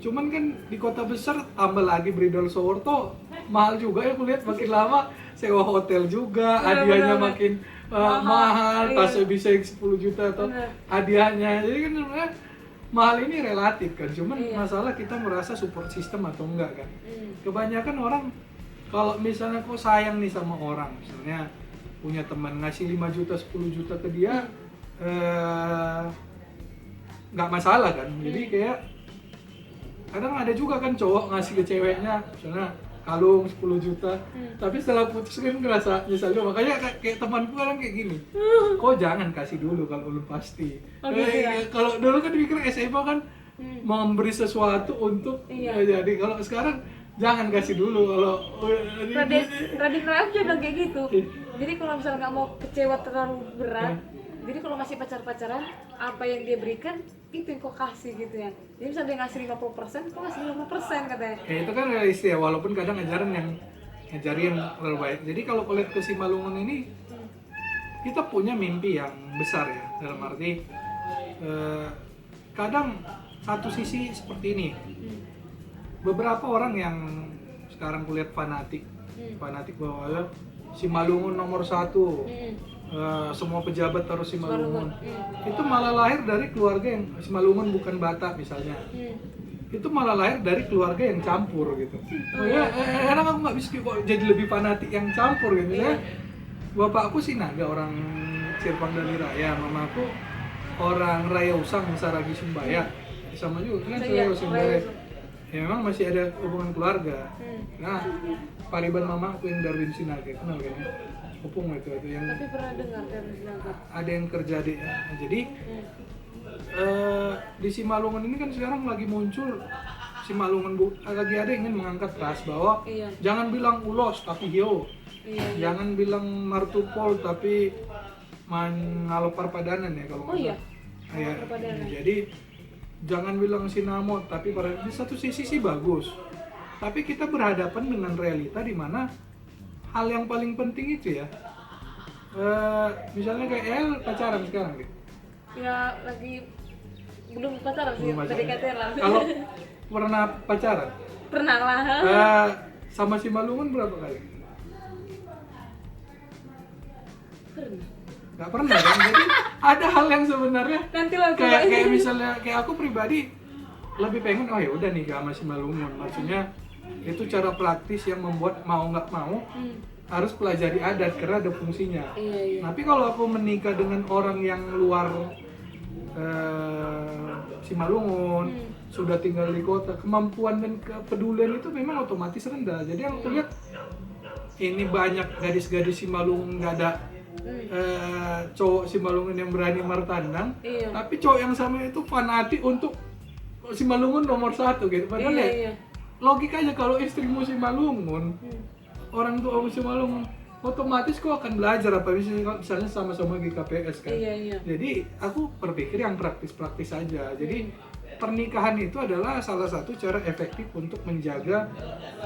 Cuman kan di kota besar tambah lagi bridal shower tuh mahal juga ya, aku lihat makin lama sewa hotel juga, hadiahnya makin mahal, tasnya bisa yang 10 juta atau hadiahnya. Jadi kan sebenarnya mahal ini relatif kan, cuman masalah kita merasa support system atau enggak kan. Kebanyakan orang kalau misalnya kok sayang nih sama orang, misalnya punya teman ngasih 5 juta, 10 juta ke dia, nggak masalah kan. Jadi kayak kadang ada juga kan cowok ngasih ke ceweknya, misalnya kalung 10 juta, tapi setelah putus kan ngerasa nyesal juga. Makanya kayak temanku kadang kayak gini, kok jangan kasih dulu kalau belum pasti. Kalau dulu kan dipikir SMA kan memberi sesuatu untuk jadi, kalau sekarang jangan kasih dulu. Kalau Radin Raif juga kayak gitu. Jadi kalau misalnya nggak mau kecewa terlalu berat, jadi kalau masih pacaran, apa yang dia berikan itu yang kau kasih gitu ya. Jadi misalnya dia ngasih 50%, kau ngasih 50% katanya. Itu kan realistis ya, walaupun kadang ngajarin yang terlalu baik. Jadi kalau lihat ke Simalungun ini, kita punya mimpi yang besar ya. Dalam arti kadang satu sisi seperti ini. Beberapa orang yang sekarang kulihat fanatik bahwa Simalungun nomor 1, semua pejabat harus Simalungun. Itu malah lahir dari keluarga yang Simalungun bukan Batak misalnya. Itu malah lahir dari keluarga yang campur gitu. Karena aku nggak bisa kok jadi lebih fanatik yang campur gitu ya. Bapakku Sinaga, orang Sirpang Dali Raya, mamaku orang Raya Usang Saragi Sumbaya. Sama juga kan Raya Sumbaya. Ya memang masih ada hubungan keluarga. Nah, pariban mamaku yang Darwin Sinaga, kenal kan ya? Opung itu yang. Tapi pernah dengar Darwin Sinaga. Ada yang kerja di. Jadi di Simalungun ini kan sekarang lagi muncul Simalungun lagi ada yang ingin mengangkat ras bahwa jangan bilang ulos tapi hio. Jangan bilang martupol tapi ngalopar padanan ya kalau nggak salah. Jadi jangan bilang sinamot, tapi di satu sisi sih bagus. Tapi kita berhadapan dengan realita di mana hal yang paling penting itu ya. Misalnya kayak El pacaran sekarang gitu. Ya lagi belum pacaran sih, PDKT lah. Kalau pernah pacaran? Pernah lah. Sama Simalungun berapa kali? Pernah. Nggak pernah kan? Jadi ada hal yang sebenarnya kayak misalnya kayak aku pribadi lebih pengen ya udah nih sama Simalungun. Maksudnya itu cara praktis yang membuat mau nggak mau harus pelajari adat karena ada fungsinya. Tapi kalau aku menikah dengan orang yang luar Simalungun, sudah tinggal di kota, kemampuan dan kepedulian itu memang otomatis rendah. Jadi yang aku lihat ini banyak gadis-gadis Simalungun nggak ada cowok Simalungun yang berani martandang, tapi cowok yang sama itu fanatik untuk Simalungun nomor 1 gitu. Padahal logikanya kalau istrimu Simalungun, orang tua Simalungun, otomatis kau akan belajar apa misalnya sama-sama GKPS kan. Jadi aku berpikir yang praktis-praktis saja. Jadi pernikahan itu adalah salah satu cara efektif untuk menjaga.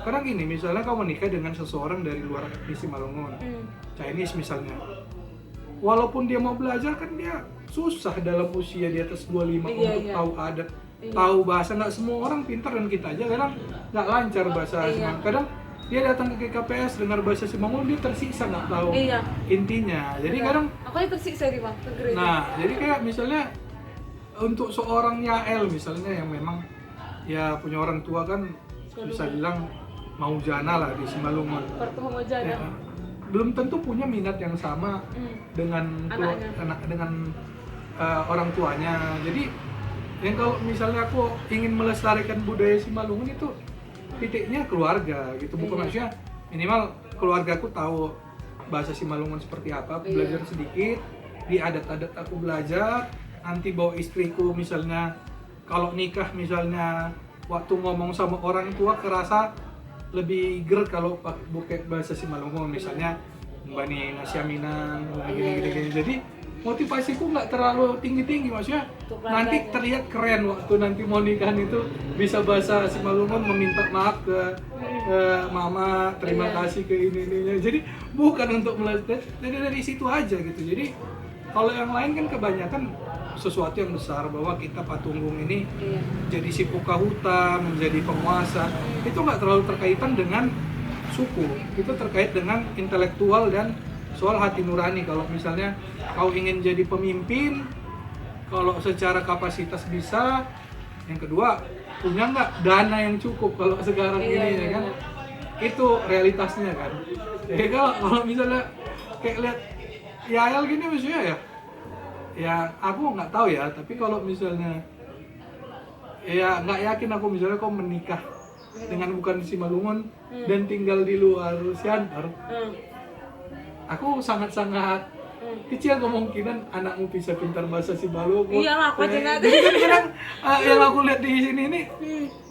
Karena gini, misalnya kau menikah dengan seseorang dari luar etnis Simalungun, Chinese misalnya, walaupun dia mau belajar kan dia susah dalam usia di atas 25 untuk tahu adat. tahu bahasa. Nggak semua orang pintar, dan kita aja kadang nggak lancar bahasa Simalungun. Kadang dia datang ke KPS dengar bahasa Simalungun, dia tersiksa nggak tahu intinya. Jadi kadang aku aja tersiksa nih bang, ke gereja. nah jadi kayak misalnya untuk seorang Yael misalnya yang memang ya punya orang tua kan bisa bilang mau jana lah di Simalungun. Pertama mau jana. Ya, belum tentu punya minat yang sama dengan orang tuanya. Jadi yang kalau misalnya aku ingin melestarikan budaya Simalungun itu titiknya keluarga gitu, bukan maksudnya minimal keluargaku tahu bahasa Simalungun seperti apa, belajar sedikit, di adat-adat aku belajar, nanti bawa istriku misalnya kalau nikah misalnya waktu ngomong sama orang tua kerasa lebih ger kalau pakai bahasa Simalungun misalnya Mbani Nasyaminan gini-gini. Jadi motivasiku nggak terlalu tinggi-tinggi, maksudnya nanti terlihat keren waktu nanti mau nikahan itu bisa bahasa Simalungun, meminta maaf ke mama, terima kasih ke ini. Jadi bukan untuk melihat dari situ aja gitu. Jadi kalau yang lain kan kebanyakan sesuatu yang besar, bahwa kita Patunggung ini jadi si Pukahuta, menjadi penguasa, itu nggak terlalu terkaitan dengan suku, itu terkait dengan intelektual dan soal hati nurani. Kalau misalnya kau ingin jadi pemimpin, kalau secara kapasitas bisa, yang kedua punya nggak dana yang cukup kalau sekarang ini ya kan, itu realitasnya kan. Jadi kalau misalnya kayak lihat Yael gini maksudnya ya aku nggak tahu ya, tapi kalau misalnya ya nggak yakin aku misalnya kau menikah dengan bukan Simalungun dan tinggal di luar Siantar, aku sangat-sangat kecil kemungkinan anakmu bisa pintar bahasa Simalungun. Iyalah, aku aja nggak. Jadi kan kadang yang aku lihat di sini ini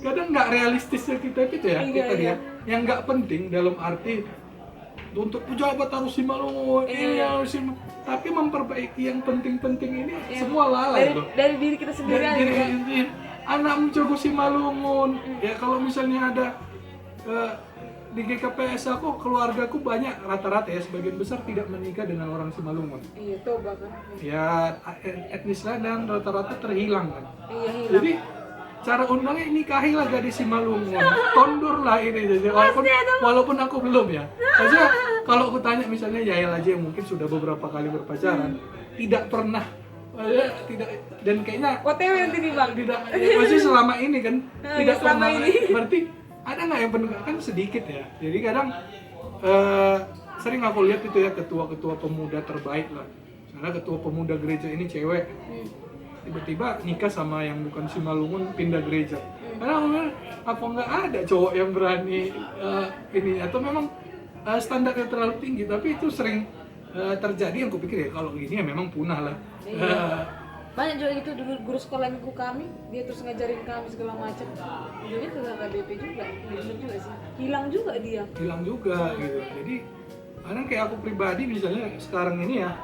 kadang nggak realistis kita ya, kita lihat yang nggak penting dalam arti untuk pejabat harus Simalungun, tapi memperbaiki yang penting-penting ini semua lalai loh. Dari diri kita sendiri aja. Anakmu jago Simalungun, ya kalau misalnya ada di GKPS aku, keluargaku banyak rata-rata ya sebagian besar tidak menikah dengan orang Simalungun. Iya, coba kan. Ya etnis lain dan rata-rata terhilang kan. Iya, hilang. Jadi cara undangnya nikahilah gadis Simalungun, tondur lah ini jadi walaupun aku belum ya. Maksudnya kalau aku tanya misalnya Yael aja yang mungkin sudah beberapa kali berpacaran, tidak pernah tidak, dan kayaknya OTW nanti nih bang. Tidak, ya, maksudnya selama ini kan tidak selama pernah. ini. Berarti ada nggak yang penting kan sedikit ya. Jadi kadang sering aku lihat itu ya ketua-ketua pemuda terbaik lah. Karena ketua pemuda gereja ini cewek. Tiba-tiba nikah sama yang bukan Simalungun, pindah gereja. Karena apa nggak ada cowok yang berani ini, atau memang standarnya terlalu tinggi. Tapi itu sering terjadi, yang kupikir ya kalau gini ya memang punah lah. Banyak juga gitu dulu guru sekolah minggu kami, dia terus ngajarin kami segala macam. Ujungnya ke KBP juga, bener juga sih. Hilang juga dia. Hilang juga gitu. Jadi kadang kayak aku pribadi misalnya sekarang ini ya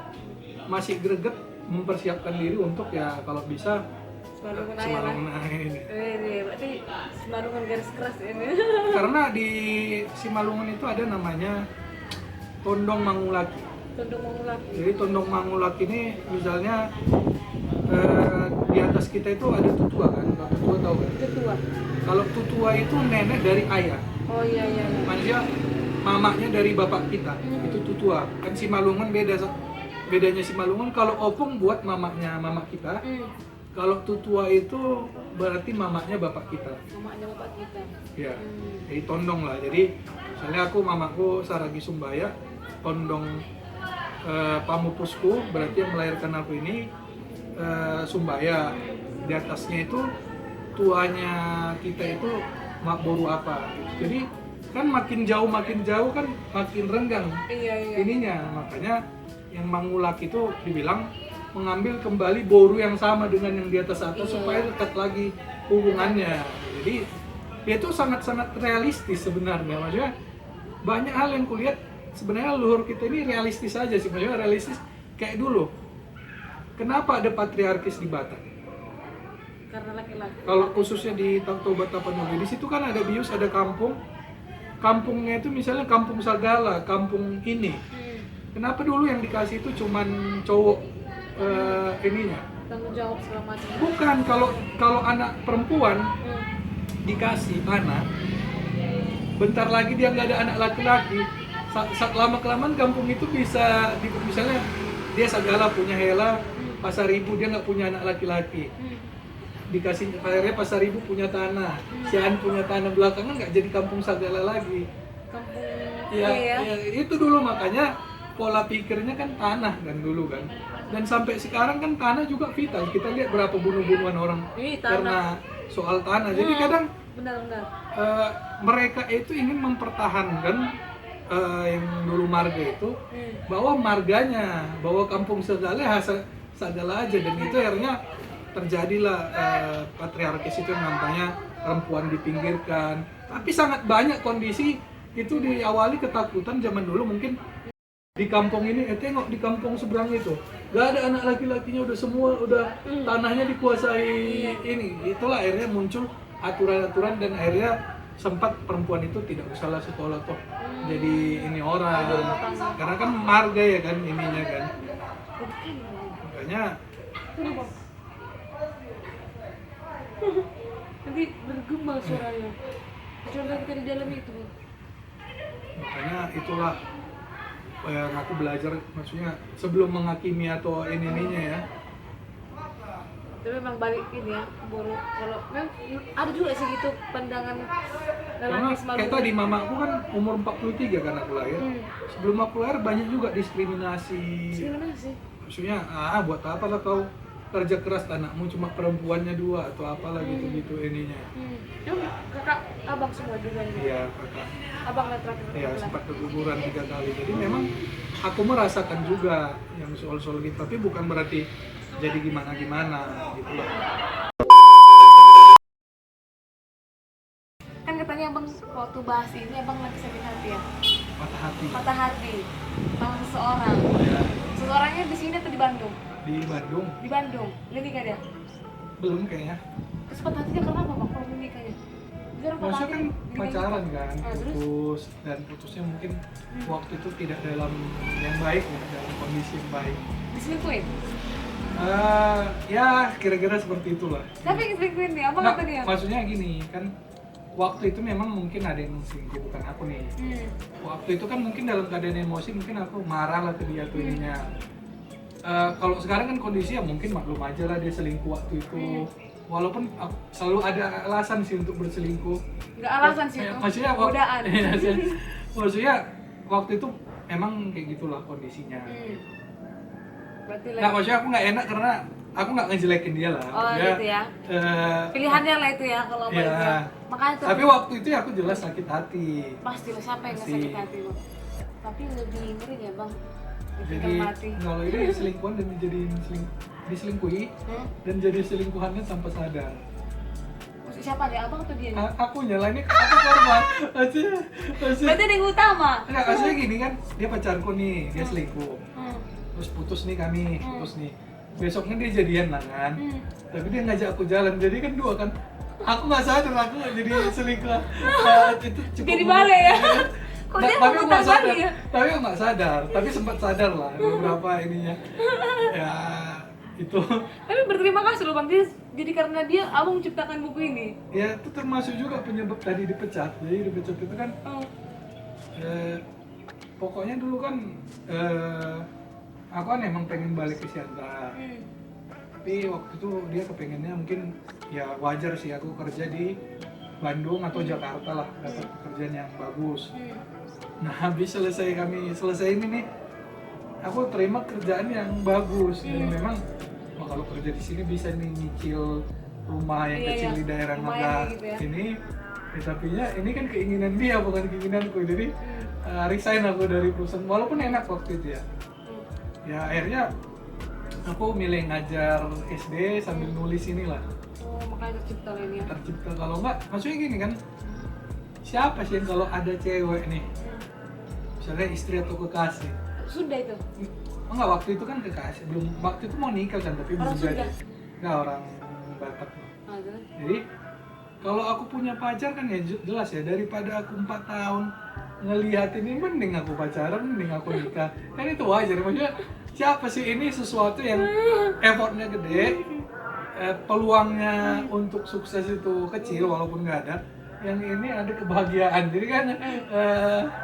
masih greget mempersiapkan diri untuk ya kalau bisa Simalungun ini. Berarti Simalungun garis keras ini. Karena di Simalungun itu ada namanya Tondong Mangulaki. Tondong Mangulaki. Jadi Tondong Mangulaki ini misalnya di atas kita itu ada tutua kan? Tutua tahu kan? Tutua. Kalau tutua itu nenek dari ayah. Oh iya. Maksudnya mamanya dari bapak kita. Itu tutua. Kan Simalungun bedanya Simalungun, kalau opung buat mamanya mama kita. Kalau tutua itu berarti mamanya bapak kita. Mamanya bapak kita. Ya, jadi tondong lah. Jadi misalnya mamaku Saragi Sumbaya, tondong pamupusku, berarti yang melahirkan aku ini Sumbaya. Di atasnya itu tuanya kita itu Mak Boru apa. Jadi kan makin jauh kan makin renggang. Iya. Ininya, makanya yang Mangulak itu dibilang mengambil kembali boru yang sama dengan yang di atas supaya dekat lagi hubungannya. Jadi dia itu sangat-sangat realistis sebenarnya. Maksudnya banyak hal yang kulihat sebenarnya leluhur kita ini realistis aja sih. Maksudnya realistis kayak dulu. Kenapa ada patriarkis di Batak? Karena laki-laki. Kalau khususnya di Toba Tapanuli, di situ kan ada bius, ada kampung. Kampungnya itu misalnya Kampung Sagala, kampung ini. Kenapa dulu yang dikasih itu cuman cowok ininya, tanggung jawab segala macam. Bukan, kalau kalau anak perempuan Hmm. dikasih tanah, bentar lagi dia nggak ada anak laki-laki. Lama kelamaan kampung itu bisa, misalnya dia Sagala punya Hela, Pasaribu dia nggak punya anak laki-laki. Dikasih akhirnya Pasaribu punya tanah, Sian punya tanah, belakangan nggak jadi kampung Sagala lagi. Kampung Ya, iya ya. ya, itu dulu makanya pola pikirnya kan tanah kan dulu kan. Dan sampai sekarang kan tanah juga vital. Kita lihat berapa bunuh-bunuhan orang Ih, tanah. karena soal tanah. Jadi kadang Benar-benar. mereka itu ingin mempertahankan yang dulu marga itu, bahwa marganya, bahwa kampung Sagala Sagala aja, dan itu akhirnya terjadilah patriarkis itu yang namanya perempuan dipinggirkan. Tapi sangat banyak kondisi itu diawali ketakutan zaman dulu, mungkin di kampung ini, tengok di kampung seberang itu gak ada anak laki-lakinya, udah semua udah tanahnya dikuasai ini. Itulah akhirnya muncul aturan-aturan, dan akhirnya sempat perempuan itu tidak usahlah sekolah toh jadi ini orang, karena kan marga ya kan ininya kan, makanya Nanti bergema suaranya. Coba kita di dalam itu. makanya itulah yang aku belajar, maksudnya sebelum menghakimi atau ininya ya. Tapi memang balik ini ya, baru kalau memang ada juga sih gitu pandangan Karena lelaki semalu. kayak tadi mamaku kan umur 43 kan aku lahir. Sebelum aku lahir banyak juga diskriminasi. Diskriminasi. Maksudnya, buat apa lah kau kerja keras, anakmu cuma perempuannya 2 atau apalah gitu-gitu ininya. Emang kakak abang semua juga ini. Iya, kakak. Abang yang terakhir. Ya, sempat keguguran 3 kali. Jadi memang aku merasakan juga yang soal-soal gitu, tapi bukan berarti jadi gimana-gimana gitu loh. Kan katanya abang waktu bahas ini abang lagi sakit hati ya. Patah hati. Patah hati sama seseorang. Ya, Seseorangnya di sini atau di Bandung? di Bandung Di Bandung. Menikah dia. belum kayaknya. Terus patah hatinya karena apa bang? Kalau menikahnya? Bisa orang patah Maksudnya kan hati gini-gini. pacaran kan, Terus? putus, dan putusnya mungkin waktu itu tidak dalam yang baik ya, dalam kondisi yang baik. Diselingkuhin? Ya kira-kira seperti itulah. Siapa yang diselingkuhin nih? Abang Nggak, apa dia? maksudnya gini kan, waktu itu memang mungkin ada yang selingkuh, bukan aku nih. Waktu itu kan mungkin dalam keadaan emosi, mungkin aku marah lah ke dia tuh ininya. Kalau sekarang kan kondisi ya mungkin maklum aja lah dia selingkuh waktu itu. Walaupun selalu ada alasan sih untuk berselingkuh. Nggak alasan sih itu. Maksudnya Godaan. maksudnya waktu itu emang kayak gitulah kondisinya. Berarti Nggak, maksudnya aku nggak enak karena aku nggak ngejelekin dia lah. Oh Maksudnya, gitu ya. Pilihannya Pilihannya lah itu ya kalau ya. baiknya. Makanya tuh Tapi waktu itu ya aku jelas sakit hati. pasti lah siapa yang nggak Pasti. sakit hati bang. Tapi lebih ngeri ya bang. Jadi Ditinggal mati. kalau ini selingkuhan dan diselingkuhi dan jadi selingkuhannya tanpa sadar. Maksud siapa deh, abang atau dia? nih? Aku nyalain ini, aku korban. Maksudnya Berarti ada yang utama. enggak, maksudnya gini kan, dia pacarku nih, dia selingkuh. Hmm. Terus putus nih kami, putus nih. Besoknya dia jadian lah kan. Tapi dia ngajak aku jalan, jadi kan 2 kan. Aku nggak sadar aku jadi selingkuh. Itu cukup. Jadi balik ya. Kok dia Tapi aku memutar nggak sadar. balik ya? Tapi aku nggak sadar. Tapi sempat sadar lah beberapa ininya. Ya itu. Tapi berterima kasih loh bang, jadi karena dia abang menciptakan buku ini. Ya itu termasuk juga penyebab tadi dipecat. Jadi dipecat itu kan. Pokoknya dulu kan. Aku kan emang pengen balik ke Siantar. Tapi waktu itu dia kepengennya mungkin ya wajar sih aku kerja di Bandung atau Jakarta lah, dapat pekerjaan yang bagus. Nah habis selesai ini nih, aku terima kerjaan yang bagus dan memang kalau kerja di sini bisa nih nyicil rumah yang Iya, kecil iya. di daerah Lumayan Mangga gitu ya. ini. Tapi ini kan keinginan dia bukan keinginanku, jadi resign aku dari perusahaan walaupun enak waktu itu ya. Ya akhirnya aku milih ngajar SD sambil nulis inilah. Oh makanya tercipta lah ini ya. Tercipta, kalau enggak maksudnya gini kan, siapa sih yang kalau ada cewek nih misalnya istri atau kekasih, Sudah itu. enggak waktu itu kan kekasih, belum, waktu itu mau nikah kan tapi belum Orang Sunda? jadi, enggak orang Batak. Ah, terus? Jadi kalau aku punya pacar kan ya jelas ya, daripada aku 4 tahun ngelihat ini, mending aku pacaran, mending aku nikah, kan itu wajar. Maksudnya siapa sih ini sesuatu yang effortnya gede, peluangnya untuk sukses itu kecil walaupun nggak ada. Yang ini ada kebahagiaan, jadi kan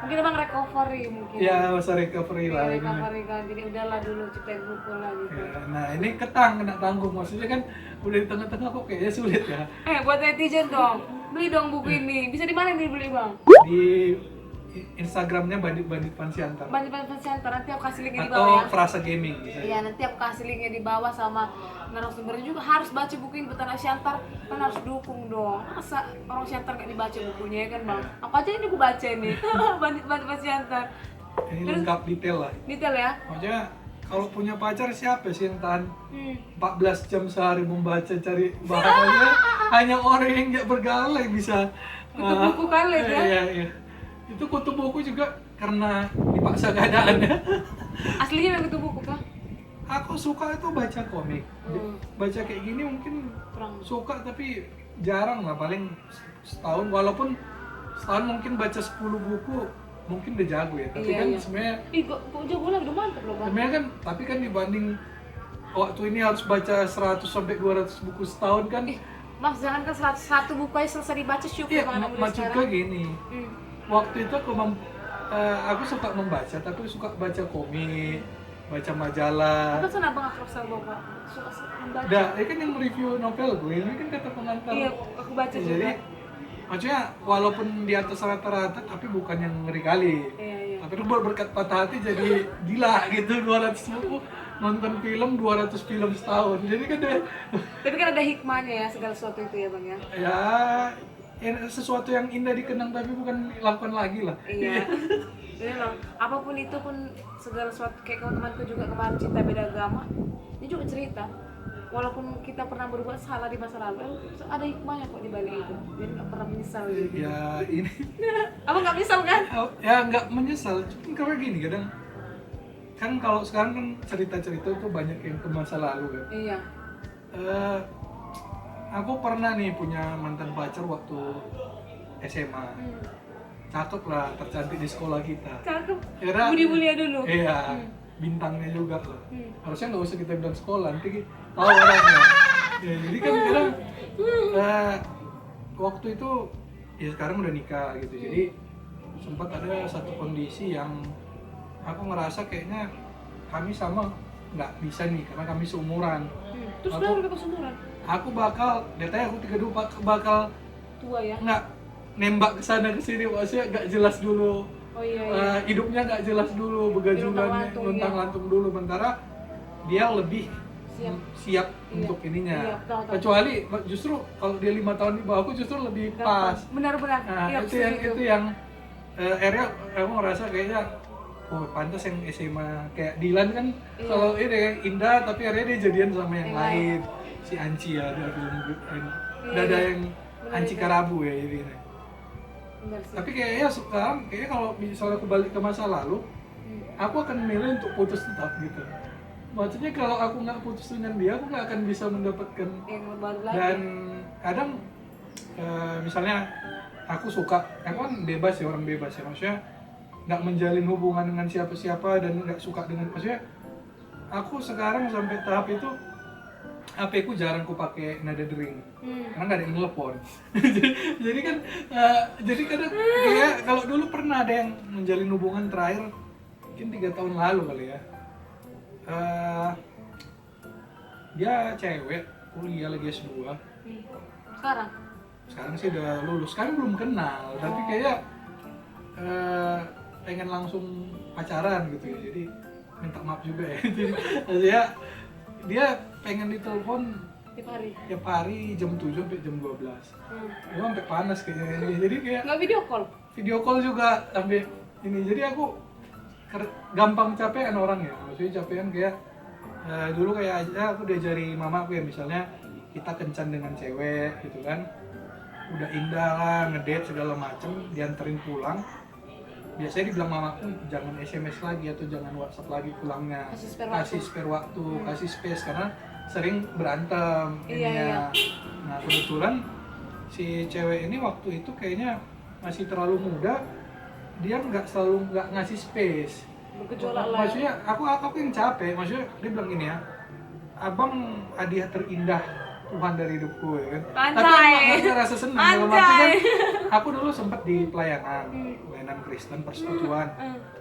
Mungkin emang recovery mungkin. ya masa recovery lah ini. Recovery kan, jadi udahlah dulu ciptain buku lah gitu. Ya, nah ini kena tanggung, maksudnya kan udah di tengah-tengah kok kayaknya sulit ya. Buat netizen dong, beli dong buku ini. Bisa di mana nih beli bang? Di Instagramnya Bandit Pansiantar Banyak Center, nanti aku kasih linknya di bawah atau ya. Frasa Gaming bisa. Iya, nanti aku kasih linknya di bawah sama narasumbernya juga. Harus baca buku ini Petana Siantar, kan harus dukung dong. Masa orang Siantar nggak dibaca bukunya ya kan bang? Aku aja ini aku baca nih, Bandit Siantar. Ini lengkap detail lah. Detail ya. Maksudnya kalau punya pacar siapa sih yang tahan Hmm. 14 jam sehari membaca cari bahannya? Hanya orang yang nggak bergaul yang bisa Kutu buku kali ya. Iya. Itu kutu buku juga karena dipaksa keadaannya. Aslinya yang kutu buku kah? Aku suka itu baca komik. Baca kayak gini mungkin Kurang. suka tapi jarang lah, paling setahun, walaupun setahun mungkin baca 10 buku mungkin udah jago ya. Tapi Iya, kan iya. sebenarnya Kok jago lah, udah mantep loh bang. sebenarnya kan tapi kan dibanding waktu ini harus baca 100 sampai 200 buku setahun kan. Mas jangan kan 101 buku aja selesai dibaca syukur Iya, banget udah maksudnya sekarang. gini. Waktu itu aku suka membaca, tapi suka baca komik, baca majalah. Apa sana bang akrab sama bapak? Suka membaca. Dah, ini kan yang review novel gue, ini kan kata pengantar. Iya, aku baca juga. Jadi, maksudnya walaupun di atas rata-rata, tapi bukan yang ngeri kali. Iya. Tapi itu berkat patah hati jadi gila gitu, 200 buku, nonton film 200 film setahun. Jadi kan deh, Tapi kan ada hikmahnya ya segala sesuatu itu ya bang ya. sesuatu yang indah dikenang tapi bukan dilakukan lagi lah. Iya. Jadi memang apapun itu pun segala sesuatu kayak teman-temanku juga kemarin cinta beda agama, dia juga cerita. Walaupun kita pernah berbuat salah di masa lalu, ada hikmahnya kok di balik itu. Jadi nggak pernah menyesal gitu. Ya ini, Apa nggak menyesal kan? ya nggak menyesal, cuma karena gini kadang kan kalau sekarang kan cerita-cerita itu banyak yang ke masa lalu kan. Iya. Aku pernah nih punya mantan pacar waktu SMA. Cakep lah, tercantik di sekolah kita. Cakep. Kira Budi-budia dulu. iya, bintangnya juga lah. Harusnya nggak usah kita bilang sekolah, nanti tahu orangnya. Ya, jadi kan kadang waktu itu ya sekarang udah nikah gitu. Jadi sempat ada satu kondisi yang aku ngerasa kayaknya kami sama nggak bisa nih karena kami seumuran. Terus Aku- kenapa mereka seumuran? Aku bakal, datanya aku 32 bakal Tua ya? nggak nembak kesana kesini, maksudnya nggak jelas dulu. Oh iya. Hidupnya nggak jelas dulu, begajulannya Luntang-lantung, luntang-lantung dulu, sementara dia lebih siap Iya. untuk ininya. Iya, tahu. Kecuali justru kalau dia 5 tahun di bawahku justru lebih pas. Benar-benar. Nah, Iya, itu yang akhirnya aku ngerasa kayaknya oh pantas yang SMA kayak Dilan kan Iya. kalau ini Indah tapi akhirnya dia jadian sama yang Yang lain. Si Anci ya, ada film Iya, ada iya. yang Benar, Anci iya. Karabu ya ini. Benar sih. Tapi kayaknya sekarang kayaknya kalau misalnya aku balik ke masa lalu, aku akan memilih untuk putus tetap gitu. Maksudnya kalau aku nggak putus dengan dia, aku nggak akan bisa mendapatkan. Yang baru lagi. Dan kadang misalnya aku suka, aku kan bebas ya, orang bebas ya, maksudnya nggak menjalin hubungan dengan siapa-siapa dan nggak suka dengan, maksudnya aku sekarang sampai tahap itu HP ku jarang ku pakai nada dering karena nggak ada yang telepon. Jadi kan jadi kadang kayak kalau dulu pernah ada yang menjalin hubungan terakhir mungkin 3 tahun lalu kali ya. Dia cewek, kuliah lagi S2. Sekarang? Sekarang sih udah lulus, sekarang belum kenal, tapi kayak pengen langsung pacaran gitu ya. Jadi minta maaf juga ya. Jadi dia pengen ditelepon tiap hari jam 7 sampai jam 12. Dia sampai panas kayaknya ini. Jadi kayak Nggak video call? video call juga sampai ini. Jadi aku gampang capean orang ya. Maksudnya capean kayak dulu kayak aja aku diajari mama aku ya, misalnya kita kencan dengan cewek gitu kan. Udah indah lah, ngedate segala macem, dianterin pulang. Biasanya dibilang mamaku jangan SMS lagi atau jangan WhatsApp lagi pulangnya, kasih spare waktu, kasih space karena sering berantem ininya. Nah kebetulan si cewek ini waktu itu kayaknya masih terlalu muda, dia nggak ngasih space. bergejolak lah. Maksudnya aku yang capek. Maksudnya dia bilang gini ya, abang hadiah terindah Tuhan dari hidupku ya kan. Tapi Anjay. aku nggak ngerasa senang. Dalam arti kan, Anjay. aku dulu sempat di pelayanan Kristen persekutuan.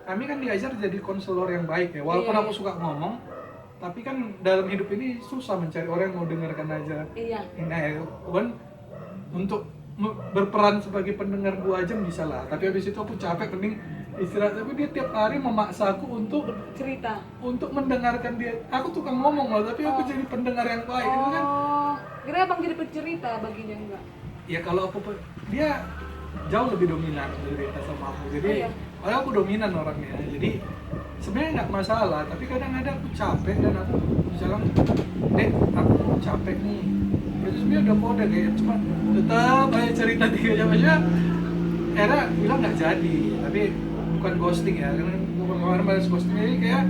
Kami kan diajar jadi konselor yang baik ya. Walaupun Iya, aku suka ngomong, tapi kan dalam hidup ini susah mencari orang yang mau dengarkan aja. Iya. Nah, ya, kan untuk berperan sebagai pendengar 2 jam bisa lah. Tapi habis itu aku capek, mending istirahat. Tapi dia tiap hari memaksa aku untuk Cerita. mendengarkan dia. Aku tukang ngomong loh, tapi aku jadi pendengar yang baik. Itu kan Oh, kira abang jadi pencerita baginya enggak? ya kalau dia jauh lebih dominan cerita sama aku. Jadi Iya. padahal aku dominan orangnya. Jadi sebenarnya nggak masalah, tapi kadang-kadang aku capek dan aku misalnya, aku capek nih. Itu sebenarnya udah kode kayak cuma tetap aja cerita 3 jam aja. Akhirnya bilang nggak jadi, tapi bukan ghosting ya, karena kemarin balas ghosting ini kayak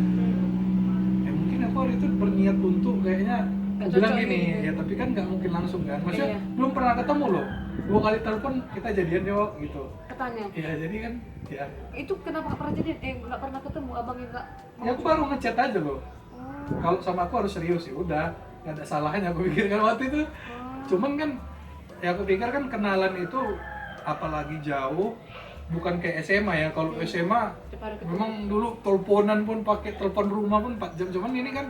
mungkin aku hari itu berniat untuk kayaknya Nggak aku bilang cocok gini gitu. ya, tapi kan nggak mungkin langsung kan, maksudnya Iya. belum pernah ketemu loh, 2 kali telepon kita jadian yuk gitu Katanya. ya. Jadi kan ya Itu kenapa nggak pernah jadi? Nggak pernah ketemu abangnya nggak? ya aku baru ngechat aja loh. Oh. Kalau sama aku harus serius ya udah, nggak ada salahnya aku pikir kan waktu itu. Cuman kan ya aku pikir kan kenalan itu apalagi jauh, bukan kayak SMA ya. Kalau SMA Cepat ketemu. memang dulu teleponan pun pakai telepon rumah pun 4 jam. Cuman ini kan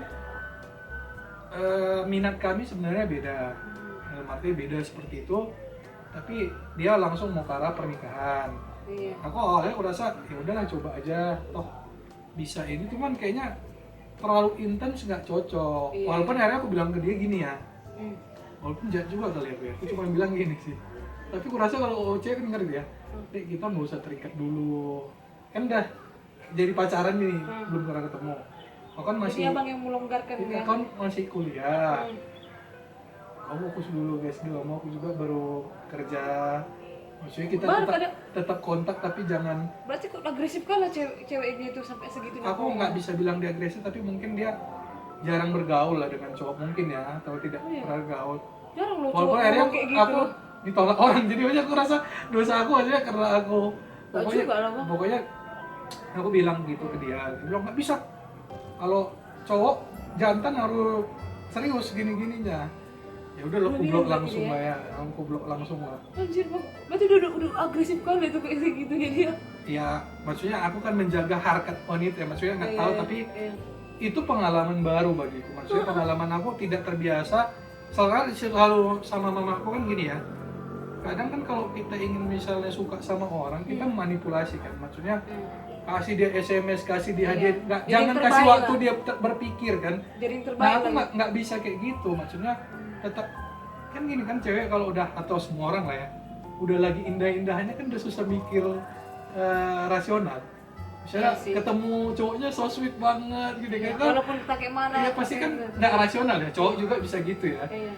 minat kami sebenarnya beda. Dalam arti beda seperti itu. Tapi dia langsung mau ke arah pernikahan. Iya. Aku awalnya aku rasa ya udahlah coba aja, toh bisa ini. Cuman kayaknya terlalu intens nggak cocok. Iya. Walaupun akhirnya aku bilang ke dia gini ya. Hmm. Walaupun jahat juga kali aku ya. Aku cuma bilang gini sih. Tapi aku rasa kalau cewek kan ngerti ya. Dek, kita nggak usah terikat dulu. Kan udah jadi pacaran nih, belum pernah ketemu. Kau kan Jadi masih, abang yang melonggarkan ini ya? kan masih kuliah. Hmm. Kamu fokus dulu guys, mau aku juga baru kerja. Maksudnya kita Baru tetap kontak tapi jangan. Berarti kok agresif kalah ceweknya itu sampai segitunya? Aku nggak bisa bilang dia agresif, tapi mungkin dia jarang bergaul lah dengan cowok mungkin ya, atau tidak Oh, iya. pernah bergaul. Jarang loh Walaupun cowok akhirnya ngomong kayak gitu. aku ditolak orang, jadi banyak aku rasa dosa aku aja karena aku Nggak juga lah, Bang. pokoknya aku bilang gitu ke dia bilang nggak bisa, kalau cowok jantan harus serius gini-gininya. Ya udah lo Lu kublok bilang langsung gitu lah ya, aku kublok langsung lah. Anjir bang, berarti udah agresif kali tuh kayak segitunya dia. Ya maksudnya aku kan menjaga harkat wanita ya, maksudnya nggak tahu, tapi Iya. itu pengalaman baru bagiku. Maksudnya pengalaman aku tidak terbiasa. Selalu sama mama aku kan gini ya. Kadang kan kalau kita ingin misalnya suka sama orang, kita manipulasi kan. Maksudnya kasih dia SMS, kasih dia hadiah, Jadi jangan yang kasih terbaik waktu lah. dia berpikir kan. Jadi yang terbaik Nah aku lah. nggak bisa kayak gitu. Maksudnya tetap kan gini kan, cewek kalau udah, atau semua orang lah ya, udah lagi indah-indahnya kan udah susah mikir rasional. Misalnya Iya sih. ketemu cowoknya so sweet banget gitu kan. Walaupun kita kayak mana. Ya pasti kan nggak rasional ya, cowok juga bisa gitu ya. Iya.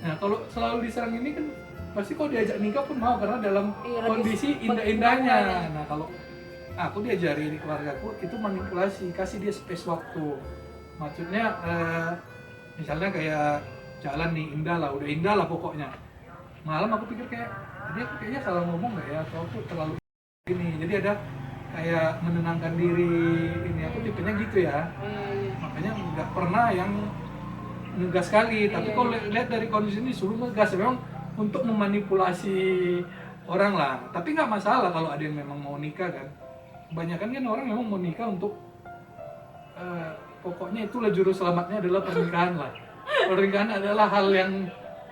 Nah kalau selalu diserang ini kan pasti kok diajak nikah pun mau, karena dalam Iya, lagi kondisi indah-indahnya. Nah kalau aku diajari di keluargaku itu manipulasi, kasih dia space waktu. Maksudnya misalnya kayak jalan nih indah lah, udah indah lah pokoknya. Malam aku pikir kayak dia kayaknya salah ngomong nggak ya, atau aku terlalu ini. Jadi ada kayak menenangkan diri ini, aku tipenya gitu ya. Iya. Makanya nggak pernah yang ngegas sekali, tapi kalau lihat dari kondisi ini suruh ngegas memang untuk memanipulasi orang lah. Tapi nggak masalah kalau ada yang memang mau nikah kan. Kebanyakan kan orang memang mau nikah untuk pokoknya itulah juru selamatnya adalah pernikahan lah. Pernikahan adalah hal yang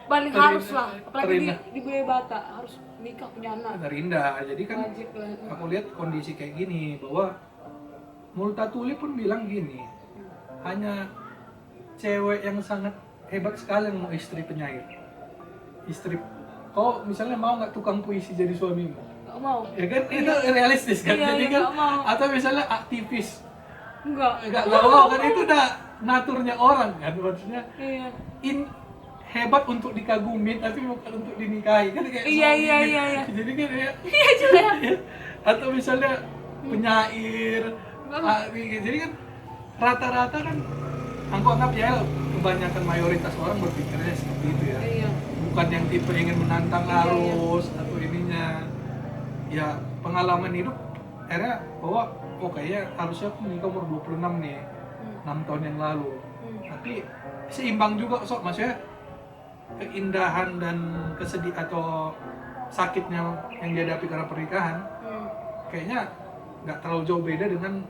Paling harus lah, apalagi di budaya Batak harus nikah punya anak. terindah. Jadi kan Wajib lah. aku lihat kondisi kayak gini, bahwa Multatuli pun bilang gini, hanya cewek yang sangat hebat sekali yang mau istri penyair. Istri, kau misalnya mau nggak tukang puisi jadi suamimu? Nggak mau. Ya kan itu realistis kan. Iya, Jadi iya, kan nggak mau. atau misalnya aktivis, Enggak. nggak mau kan, itu udah naturnya orang kan, maksudnya Iya. hebat untuk dikagumi tapi bukan untuk dinikahi kan, kayak Iya, suami iya, gitu. iya, iya. Jadi kan ya, Iya juga. atau misalnya penyair, jadi kan rata-rata kan aku anggap ya kebanyakan mayoritas orang berpikirnya seperti itu ya, Iya. bukan yang tipe ingin menantang Iya, iya. arus atau ininya. Ya pengalaman hidup akhirnya bahwa oh kayaknya harusnya aku nikah umur 26 nih, 6 tahun yang lalu. Tapi seimbang juga sok, maksudnya keindahan dan kesedih atau sakitnya yang dihadapi karena pernikahan kayaknya nggak terlalu jauh beda dengan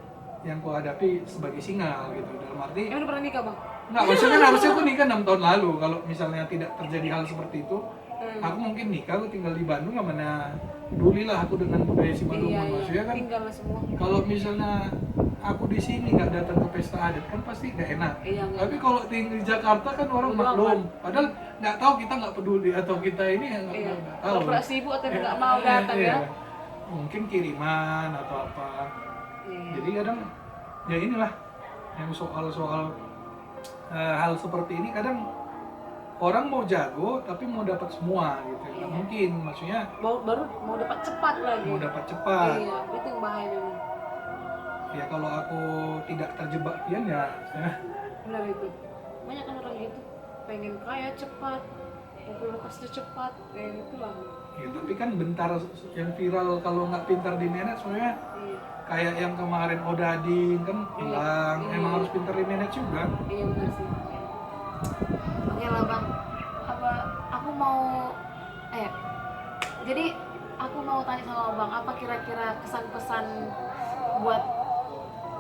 yang kau hadapi sebagai single gitu. Dalam arti Emang udah pernah nikah bang? nggak, maksudnya kan harusnya aku nikah 6 tahun lalu. Kalau misalnya tidak terjadi hal seperti itu, aku mungkin nikah, aku tinggal di Bandung, nggak mana peduli lah aku dengan budaya Simalungun. Maksudnya kan tinggal lah semua. kalau misalnya aku di sini nggak datang ke pesta adat kan pasti nggak enak. Nggak Tapi kalau tinggal di Jakarta kan orang maklum. Padahal nggak tahu, kita nggak peduli atau kita ini nggak tahu. Kalau sibuk atau nggak mau datang ya. Mungkin kiriman atau apa. Jadi kadang ya inilah yang soal hal seperti ini, kadang orang mau jago tapi mau dapat semua gitu. Nggak mungkin, maksudnya baru mau dapat cepat lagi. mau dapat cepat. Iya, itu yang bahaya memang. Ya kalau aku tidak terjebak pian ya. Benar itu. Banyak kan orang gitu, pengen kaya cepat, popularitasnya cepat, kayak gitulah. Ya, tapi kan bentar yang viral kalau nggak pintar di manage sebenarnya kayak yang kemarin Odading kan hilang. Emang harus pintar di manage juga. Iya benar sih. Oke lah bang, apa aku mau jadi aku mau tanya sama bang, apa kira-kira kesan-pesan buat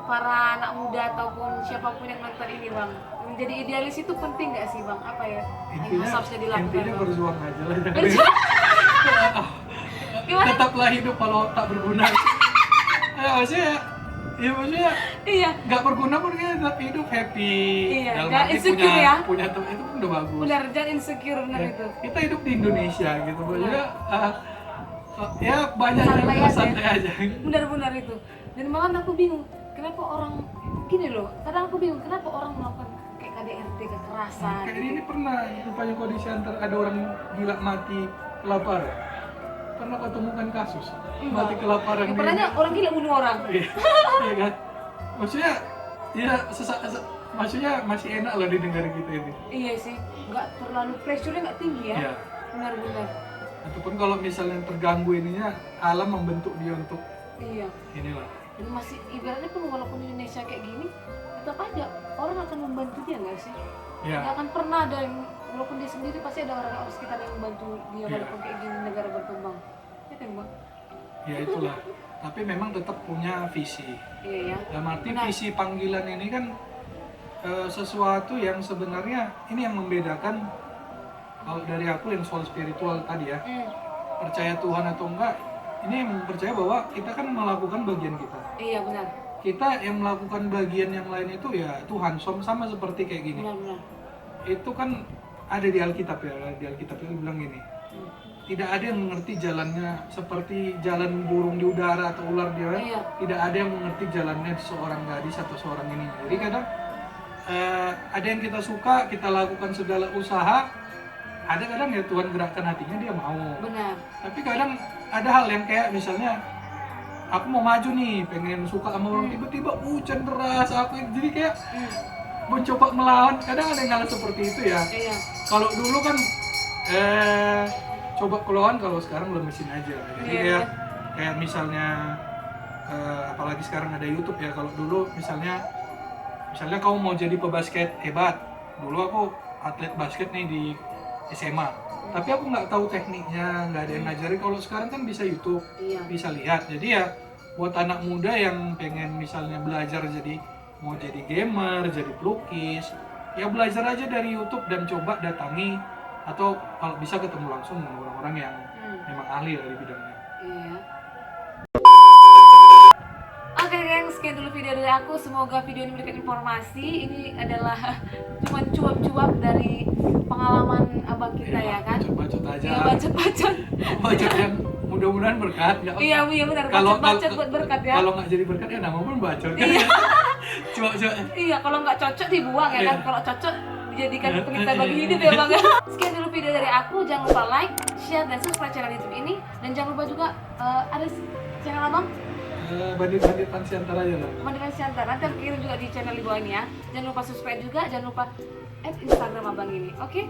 para anak muda ataupun siapapun yang nonton ini bang, menjadi idealis itu penting nggak sih bang? Apa ya yang harusnya dilakukan? Intinya bang? berjuang aja lah. Gimana? Tetaplah hidup kalau tak berguna. Maksudnya Iya. Nggak berguna pun kita tetap hidup happy. Iya, dalam jangan arti insecure ya. punya teman itu pun udah bagus. Benar, jangan insecure benar Ya, itu. kita hidup di Indonesia gitu, maksudnya ya banyak Santai yang aja. santai aja. Benar-benar itu. Dan malah aku bingung, kenapa orang gini loh. Kadang aku bingung kenapa orang melakukan kayak KDRT, kekerasan. Kayak ini pernah rupanya kondisi antar ada orang gila mati kelaparan. Pernah kau temukan kasus mati kelaparan? Yang pernahnya orang gila bunuh orang. Iya kan? Maksudnya ya maksudnya masih enak lah didengar kita ini. Iya sih, nggak terlalu pressure-nya nggak tinggi ya. Iya. Benar-benar. Ataupun kalau misalnya terganggu ininya, alam membentuk dia untuk Iya. inilah. Dan masih ibaratnya pun walaupun Indonesia kayak gini, tetap aja orang akan membantu dia nggak sih? Ya. Nggak akan pernah ada yang, walaupun dia sendiri pasti ada orang sekitar yang membantu dia walaupun kayak gini negara berkembang. Ya kan bang? Ya itulah. Tapi memang tetap punya visi. Iya ya. Dalam arti visi panggilan ini kan sesuatu yang sebenarnya ini yang membedakan kalau dari aku yang soal spiritual tadi ya, percaya Tuhan atau enggak, ini percaya bahwa kita kan melakukan bagian kita. Iya benar. Kita yang melakukan bagian yang lain itu ya Tuhan, sama seperti kayak gini. Benar-benar. Itu kan ada di Alkitab ya, di Alkitab itu bilang gini, tidak ada yang mengerti jalannya seperti jalan burung di udara atau ular di udara. Iya. Tidak ada yang mengerti jalannya seorang gadis atau seorang ini. Jadi kadang ada yang kita suka, kita lakukan segala usaha. Ada kadang ya Tuhan gerakkan hatinya dia mau. Benar. Tapi kadang ada hal yang kayak misalnya aku mau maju nih, pengen suka sama orang, tiba-tiba hujan deras, aku jadi kayak mencoba melawan. Kadang ada yang hal seperti itu ya. Iya. Kalau dulu kan coba melawan, kalau sekarang lemesin aja. Jadi kayak misalnya apalagi sekarang ada YouTube ya. Kalau dulu misalnya kamu mau jadi pebasket hebat. Dulu aku atlet basket nih di SMA, tapi aku nggak tahu tekniknya, nggak ada yang ngajarin. Kalau sekarang kan bisa YouTube, bisa lihat. Jadi ya buat anak muda yang pengen misalnya belajar mau jadi gamer, jadi pelukis, ya belajar aja dari YouTube dan coba datangi atau kalau bisa ketemu langsung dengan orang-orang yang memang ahli lah di bidangnya. Iya. Oke gengs, sekian dulu video dari aku. Semoga video ini memberikan informasi. Ini adalah cuma cuap-cuap dari pengalaman abang kita ya kan. Bacot aja. Iya bacot-bacot. Bacot yang mudah-mudahan berkat. Iya benar. Bacot buat berkat ya. Kalau nggak jadi berkat ya nama pun bacot. Iya. Coba. Iya, kalau nggak cocok dibuang ya kan. Kalau cocok dijadikan pelita bagi hidup ya bang. Sekian dulu video dari aku. Jangan lupa like, share, dan subscribe channel YouTube ini. Dan jangan lupa juga ada channel abang. Bandit Pansiantara aja lah. Bandit Pansiantara. Nanti aku kirim juga di channel di bawah ini ya. Jangan lupa subscribe juga. Jangan lupa add Instagram abang ini. Oke?